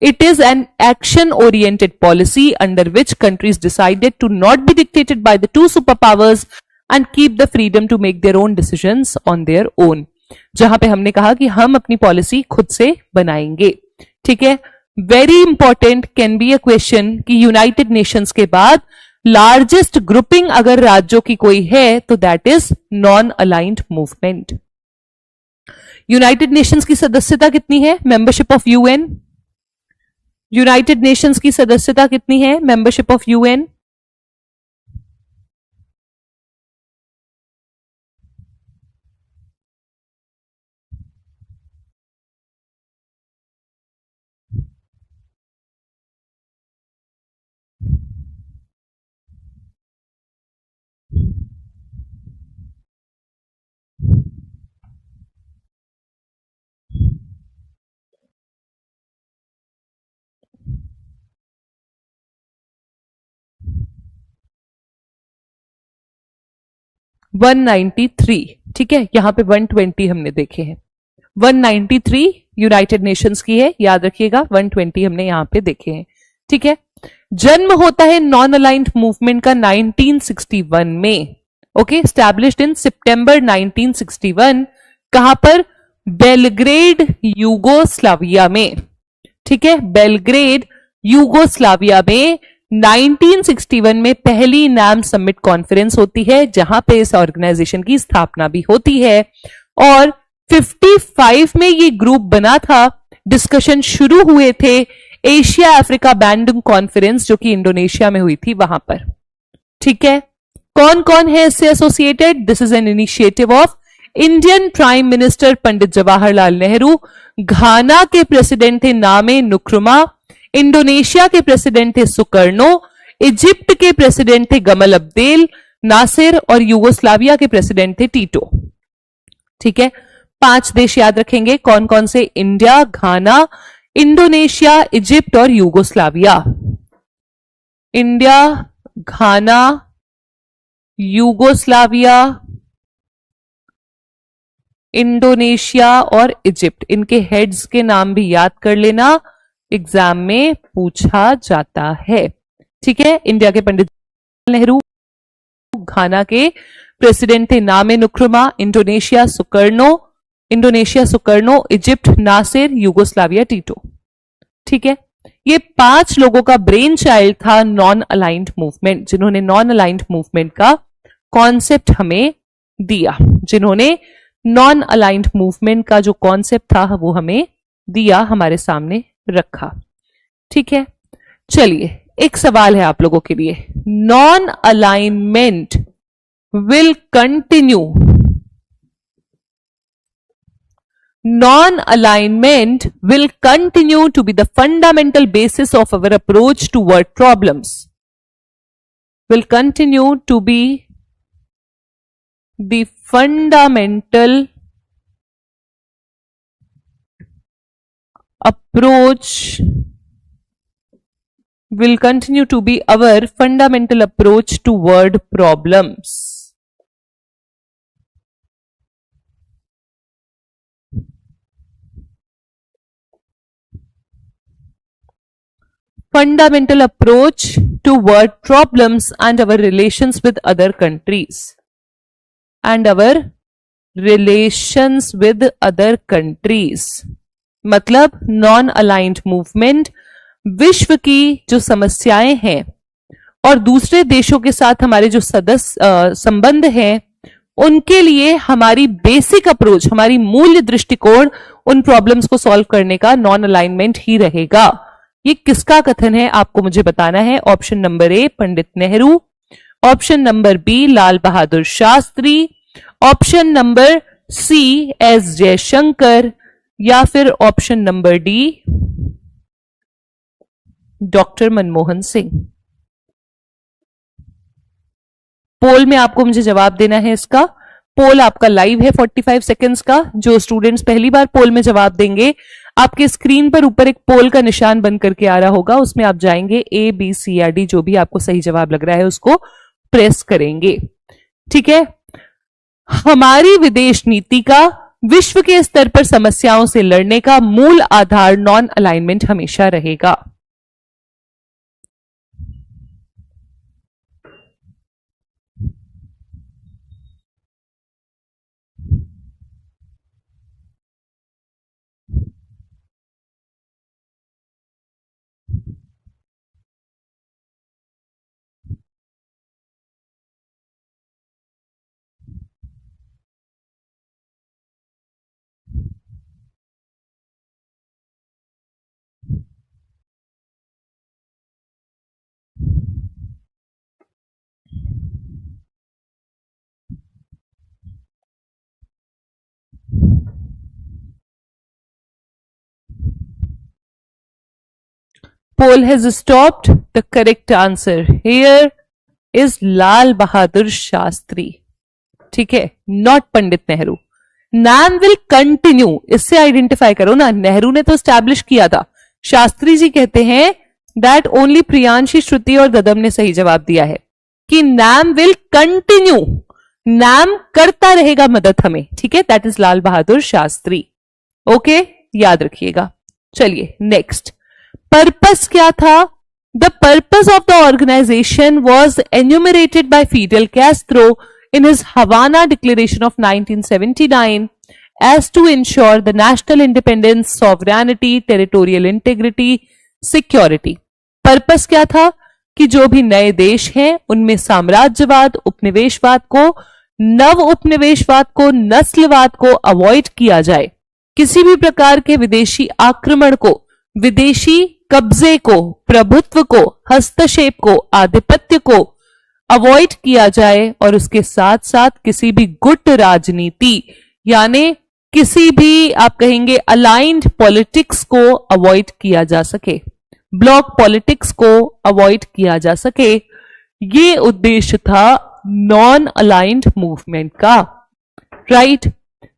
it is an action oriented policy under which countries decided to not be dictated by the two superpowers and keep the freedom to make their own decisions on their own. जहां पे हमने कहा कि हम अपनी policy खुद से बनाएंगे. ठीक है, very important can be a question कि यूनाइटेड नेशंस के बाद लार्जेस्ट ग्रुपिंग अगर राज्यों की कोई है तो that is non aligned movement. United Nations की सदस्यता कितनी है? Membership of UN. United Nations की सदस्यता कितनी है? Membership of UN. (193). ठीक है, यहां पे 120 हमने देखे हैं. 193 यूनाइटेड नेशंस की है, याद रखिएगा. 120 हमने यहां पे देखे हैं. ठीक है, जन्म होता है नॉन अलाइंड मूवमेंट का 1961 में. ओके, स्टैब्लिश्ड इन सितंबर 1961. कहां पर? बेलग्रेड, यूगोस्लाविया में. ठीक है, बेलग्रेड, यूगोस्लाविया में 1961 में पहली नाम समिट कॉन्फ्रेंस होती है, जहां पे इस ऑर्गेनाइजेशन की स्थापना भी होती है. और 55 में ये ग्रुप बना था. डिस्कशन शुरू हुए थे एशिया अफ्रीका बैंडिंग कॉन्फ्रेंस, जो कि इंडोनेशिया में हुई थी, वहां पर. ठीक है, कौन कौन है इससे associated? This is an initiative of Indian prime minister Pandit Jawaharlal Nehru. Ghana के प्रेसिडेंट थे नामे नुक्रुमा. इंडोनेशिया के प्रेसिडेंट थे सुकर्नो. इजिप्ट के प्रेसिडेंट थे गमल अब्देल नासिर. और यूगोस्लाविया के प्रेसिडेंट थे टीटो. ठीक है, 5 देश याद रखेंगे. कौन कौन से? इंडिया, घाना, इंडोनेशिया, इजिप्ट और यूगोस्लाविया। इंडिया, घाना, यूगोस्लाविया, इंडोनेशिया और इजिप्ट, इनके हेड्स के नाम भी याद कर लेना, एग्जाम में पूछा जाता है। ठीक है, इंडिया के पंडित नेहरू, घाना के प्रेसिडेंट थे नामे Nkrumah, Indonesia Sukarno, Egypt Nasser, Yugoslavia Tito. ठीक है, ये 5 लोगों का ब्रेन चाइल्ड था नॉन अलाइंड मूवमेंट, जिन्होंने नॉन अलाइंड मूवमेंट का कॉन्सेप्ट हमें दिया, जिन्होंने नॉन अलाइंड मूवमेंट का जो कॉन्सेप्ट था वो हमें दिया, हमारे सामने रखा। ठीक है, चलिए एक सवाल है आप लोगों के लिए। Non alignment will continue, non-alignment will continue to be the fundamental basis of our approach toward problems. Will continue to be the fundamental approach, will continue to be our fundamental approach toward problems. Fundamental approach toward problems and our relations with other countries. And our relations with other countries. मतलब non aligned movement विश्व की जो समस्याएं हैं और दूसरे देशों के साथ हमारे जो संबंध हैं, उनके लिए हमारी बेसिक अप्रोच, हमारी मूल्य दृष्टिकोण उन प्रॉब्लम्स को सॉल्व करने का नॉन अलाइनमेंट ही रहेगा। ये किसका कथन है आपको मुझे बताना है। Option number A Pandit Nehru, option number B Lal Bahadur Shastri, option number C S Jaishankar, या फिर option number D doctor Manmohan Singh. Poll में आपको मुझे जवाब देना है इसका। पोल आपका लाइव है 45 सेकेंड्स का। जो स्टूडेंट्स पहली बार पोल में जवाब देंगे, आपके स्क्रीन पर ऊपर एक पोल का निशान बन करके आ रहा होगा, उसमें आप जाएंगे, ए बी सी या डी, जो भी आपको सही जवाब लग रहा है उसको प्रेस करेंगे। ठीक है, हमारी विदेश नीति का विश्व के स्तर पर समस्याओं से लड़ने का मूल आधार नॉन अलाइनमेंट हमेशा रहेगा। Poll has stopped. The correct answer here is लाल बहादुर शास्त्री। ठीक है, नॉट पंडित नेहरू। नाम विल कंटिन्यू, इससे आइडेंटिफाई करो ना, नेहरू ने तो स्टैब्लिश किया था। शास्त्री जी कहते हैं दैट ओनली प्रियांशी, श्रुति और ददम ने सही जवाब दिया है कि नाम विल कंटिन्यू, नाम करता रहेगा मदद हमें। ठीक है, that is Lal Bahadur Shastri. Okay, याद रखिएगा। चलिए नेक्स्ट, पर्पस क्या था? The purpose of the organization was enumerated by Fidel Castro in his Havana Declaration of 1979 as to ensure the national independence, sovereignty, territorial integrity, security. Purpose क्या था कि जो भी नए देश हैं उनमें साम्राज्यवाद, उपनिवेशवाद को, नव उपनिवेशवाद को, नस्लवाद को अवॉइड किया जाए। किसी भी प्रकार के विदेशी आक्रमण को, विदेशी कब्जे को, प्रभुत्व को, हस्तक्षेप को, आधिपत्य को अवॉइड किया जाए और उसके साथ साथ किसी भी गुट राजनीति यानी किसी भी आप कहेंगे अलाइंड पॉलिटिक्स को अवॉइड किया जा सके, ब्लॉक पॉलिटिक्स को अवॉइड किया जा सके। ये उद्देश्य था नॉन अलाइंड मूवमेंट का। Right,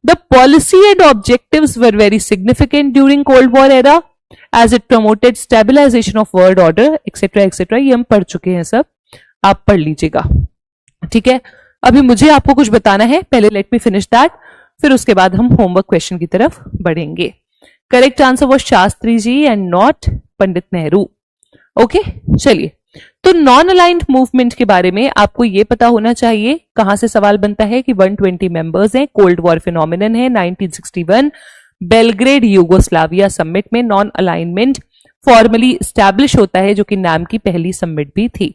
the policy and objectives were very significant during cold war era. As it promoted stabilization of world order etcetera etcetera, ये हम पढ़ चुके हैं सब, आप पढ़ लीजिएगा। ठीक है, अभी मुझे आपको कुछ बताना है, पहले लेट मी फिनिश दैट, फिर उसके बाद हम होमवर्क क्वेश्चन की तरफ बढ़ेंगे। Correct answer was Shastri ji and not Pandit Nehru. Okay, चलिए, तो नॉन अलाइंड मूवमेंट के बारे में आपको यह पता होना चाहिए। कहां से सवाल बनता है कि 120 मेंबर्स हैं, कोल्ड वॉर फिनोमिनन है, 1961 बेलग्रेड यूगोस्लाविया समिट में नॉन अलाइनमेंट फॉर्मली स्टैब्लिश होता है, जो कि नाम की पहली समिट भी थी।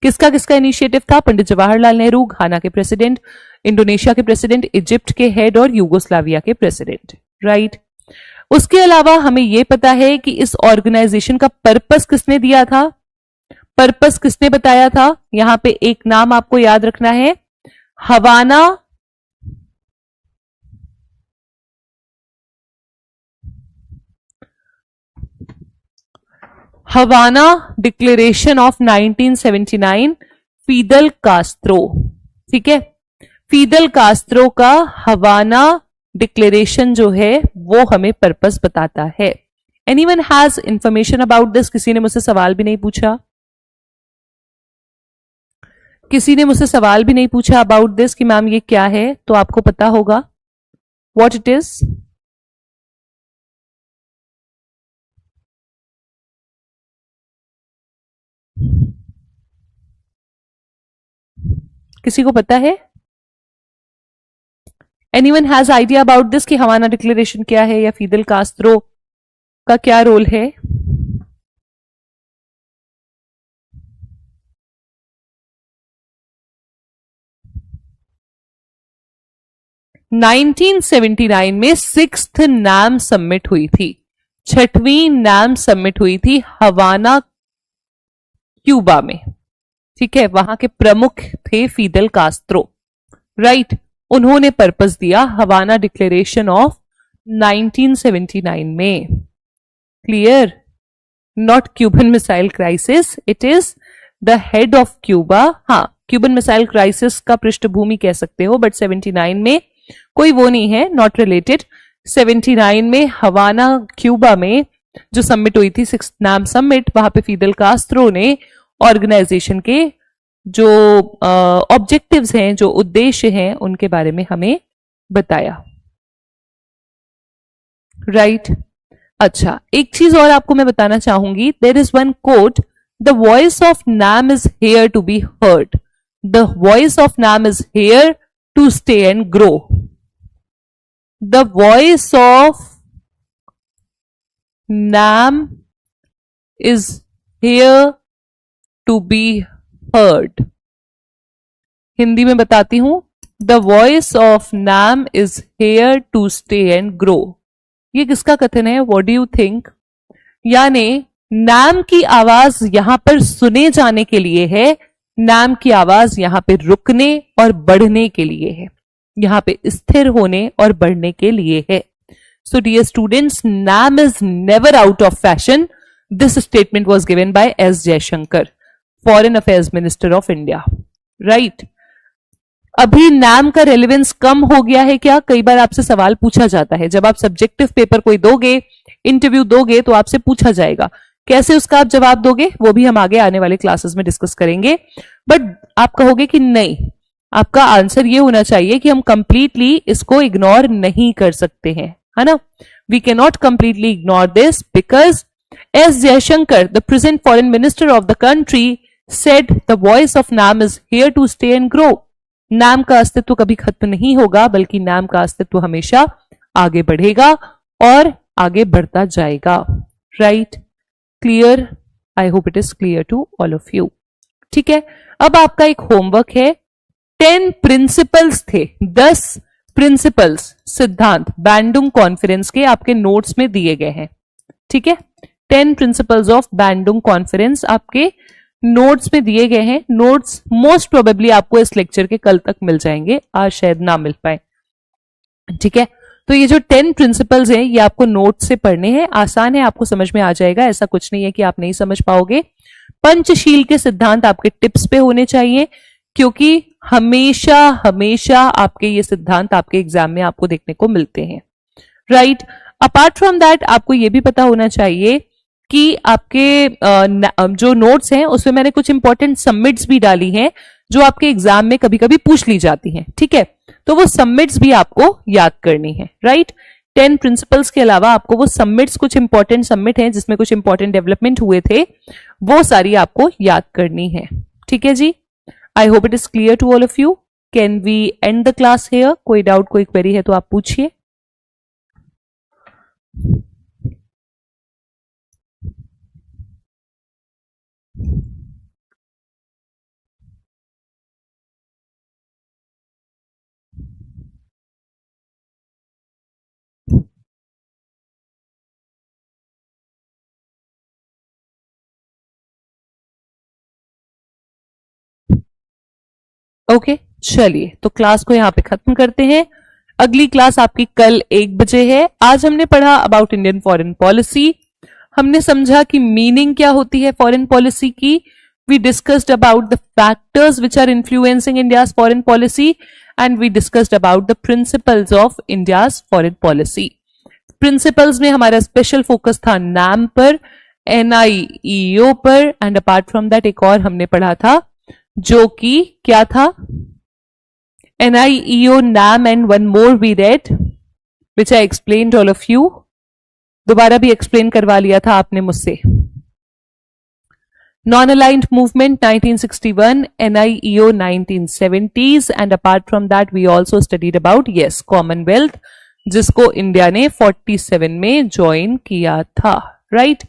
किसका किसका इनिशिएटिव था? पंडित जवाहरलाल नेहरू, घाना के प्रेसिडेंट, इंडोनेशिया के प्रेसिडेंट, इजिप्ट के हेड और यूगोस्लाविया के प्रेसिडेंट, राइट। उसके अलावा हमें यह पता है कि इस ऑर्गेनाइजेशन का पर्पस किसने दिया था, पर्पस किसने बताया था? यहां पे एक नाम आपको याद रखना है, हवाना हवाना डिक्लेरेशन ऑफ 1979, फीदल कास्त्रो। ठीक है, फीदल कास्त्रो का हवाना डिक्लेरेशन जो है वो हमें पर्पस बताता है। Anyone has information about this? किसी ने मुझसे सवाल भी नहीं पूछा, किसी ने मुझसे सवाल भी नहीं पूछा अबाउट दिस कि मैम ये क्या है, तो आपको पता होगा व्हाट इट इज। किसी को पता है? Anyone has idea about this कि हवाना डिक्लेरेशन क्या है या फीदल कास्त्रो का क्या रोल है? नाइनटीन 1979 में 6th नाम समिट हुई थी, 6वीं नाम समिट हुई थी हवाना क्यूबा में। ठीक है, वहां के प्रमुख थे फीदल कास्त्रो, राइट। उन्होंने पर्पस दिया हवाना डिक्लेरेशन ऑफ 1979 में। Clear? Not Cuban missile crisis, it is the head of Cuba. हाँ, क्यूबन मिसाइल क्राइसिस का पृष्ठभूमि कह सकते हो, बट 79 में कोई वो नहीं है, नॉट रिलेटेड। 79 में हवाना क्यूबा में जो समिट हुई थी, 6th नाम समिट, वहां पे फीदल कास्त्रो ने ऑर्गेनाइजेशन के जो ऑब्जेक्टिव्स हैं, जो उद्देश्य हैं, उनके बारे में हमें बताया, राइट। अच्छा, एक चीज और आपको मैं बताना चाहूंगी, there is one quote, the voice of NAM is here to be heard, the voice of NAM is here to stay and grow, the voice of NAM is here to be heard. Hindi में बताती हूं, the voice of NAM is here to stay and grow. ये किसका कथन है? What do you think? यानी NAM की आवाज यहां पर सुने जाने के लिए है, नाम की आवाज यहां पे रुकने और बढ़ने के लिए है, यहां पे स्थिर होने और बढ़ने के लिए है। सो डियर स्टूडेंट्स, नाम is never out of fashion. This statement was given by S Jaishankar, foreign affairs minister of India, right. अभी नाम का रेलेवेंस कम हो गया है क्या? कई बार आपसे सवाल पूछा जाता है, जब आप सब्जेक्टिव पेपर कोई दोगे, इंटरव्यू दोगे, तो आपसे पूछा जाएगा, कैसे उसका आप जवाब दोगे वो भी हम आगे आने वाले क्लासेस में डिस्कस करेंगे। बट आप कहोगे कि नहीं, आपका आंसर ये होना चाहिए कि हम कंप्लीटली इसको इग्नोर नहीं कर सकते हैं, है ना। We can not completely ignore this because S Jaishankar, the present foreign minister of the country, said the voice of नाम is here to stay and grow। नाम का अस्तित्व कभी खत्म नहीं होगा, बल्कि नाम का अस्तित्व हमेशा आगे बढ़ेगा और आगे बढ़ता जाएगा, right. Clear? I hope it is clear to all of you. ठीक है, अब आपका एक होमवर्क है, 10 प्रिंसिपल्स थे, 10 प्रिंसिपल्स, सिद्धांत बैंडुंग कॉन्फ्रेंस के आपके नोट्स में दिए गए हैं। ठीक है, 10 प्रिंसिपल्स ऑफ बैंडुंग कॉन्फ्रेंस आपके नोट्स में दिए गए हैं। नोट्स मोस्ट प्रोबेबली आपको इस लेक्चर के कल तक मिल जाएंगे, आज शायद ना मिल पाए। ठीक है, तो ये जो 10 प्रिंसिपल्स हैं ये आपको नोट से पढ़ने हैं, आसान है, आपको समझ में आ जाएगा, ऐसा कुछ नहीं है कि आप नहीं समझ पाओगे। पंचशील के सिद्धांत आपके टिप्स पे होने चाहिए, क्योंकि हमेशा हमेशा आपके ये सिद्धांत आपके एग्जाम में आपको देखने को मिलते हैं, राइट। अपार्ट फ्रॉम दैट आपको ये भी पता होना चाहिए कि आपके जो नोट्स हैं उसमें मैंने कुछ इंपॉर्टेंट सबमिट्स भी डाली हैं जो आपके एग्जाम में कभी कभी पूछ ली जाती हैं, ठीक है। तो वो सबमिट्स भी आपको याद करनी है, राइट। 10 प्रिंसिपल्स के अलावा आपको वो सबमिट्स, कुछ इंपॉर्टेंट सबमिट हैं जिसमें कुछ इंपॉर्टेंट डेवलपमेंट हुए थे, वो सारी आपको याद करनी है, ठीक है जी। I hope it is clear to all of you. Can we end the class here? कोई डाउट, कोई क्वेरी है तो आप पूछिए। ओके चलिए, तो क्लास को यहां पे खत्म करते हैं। अगली क्लास आपकी कल 1 बजे है। आज हमने पढ़ा अबाउट इंडियन फॉरेन पॉलिसी। हमने समझा कि मीनिंग क्या होती है फॉरेन पॉलिसी की। We discussed about the factors which are influencing India's foreign policy and we discussed about the principles of India's foreign policy. Principles में हमारा स्पेशल फोकस था नाम पर, NIEO पर, एंड अपार्ट फ्रॉम दैट एक और हमने पढ़ा था जो कि क्या था, NIEO, NAM and one more we read which I explained all of you. दोबारा भी एक्सप्लेन करवा लिया था आपने मुझसे। Non aligned movement 1961, NIEO 1970s and apart from that we also studied about yes Commonwealth जिसको इंडिया ने 47 में ज्वाइन किया था, right,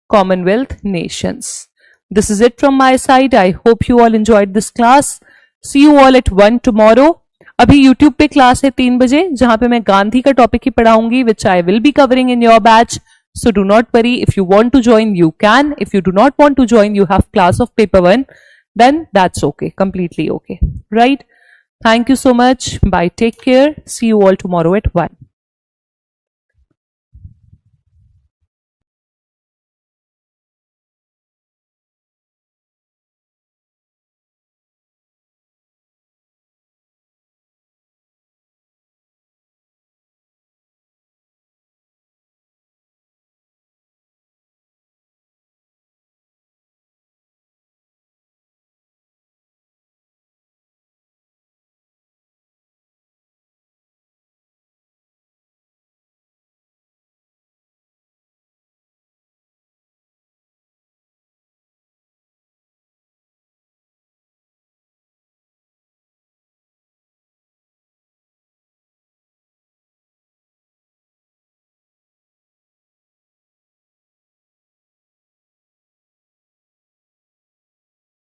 Commonwealth Nations. This is it from my side. I hope you all enjoyed this class. See you all at 1 tomorrow. अभी YouTube पे class है 3 बजे जहां पे मैं गांधी का टॉपिक ही पढ़ाऊंगी which I will be covering in your batch. So do not worry. If you want to join, you can. If you do not want to join, you have class of paper 1. Then that's okay. Completely okay. Right? Thank you so much. Bye. Take care. See you all tomorrow at 1.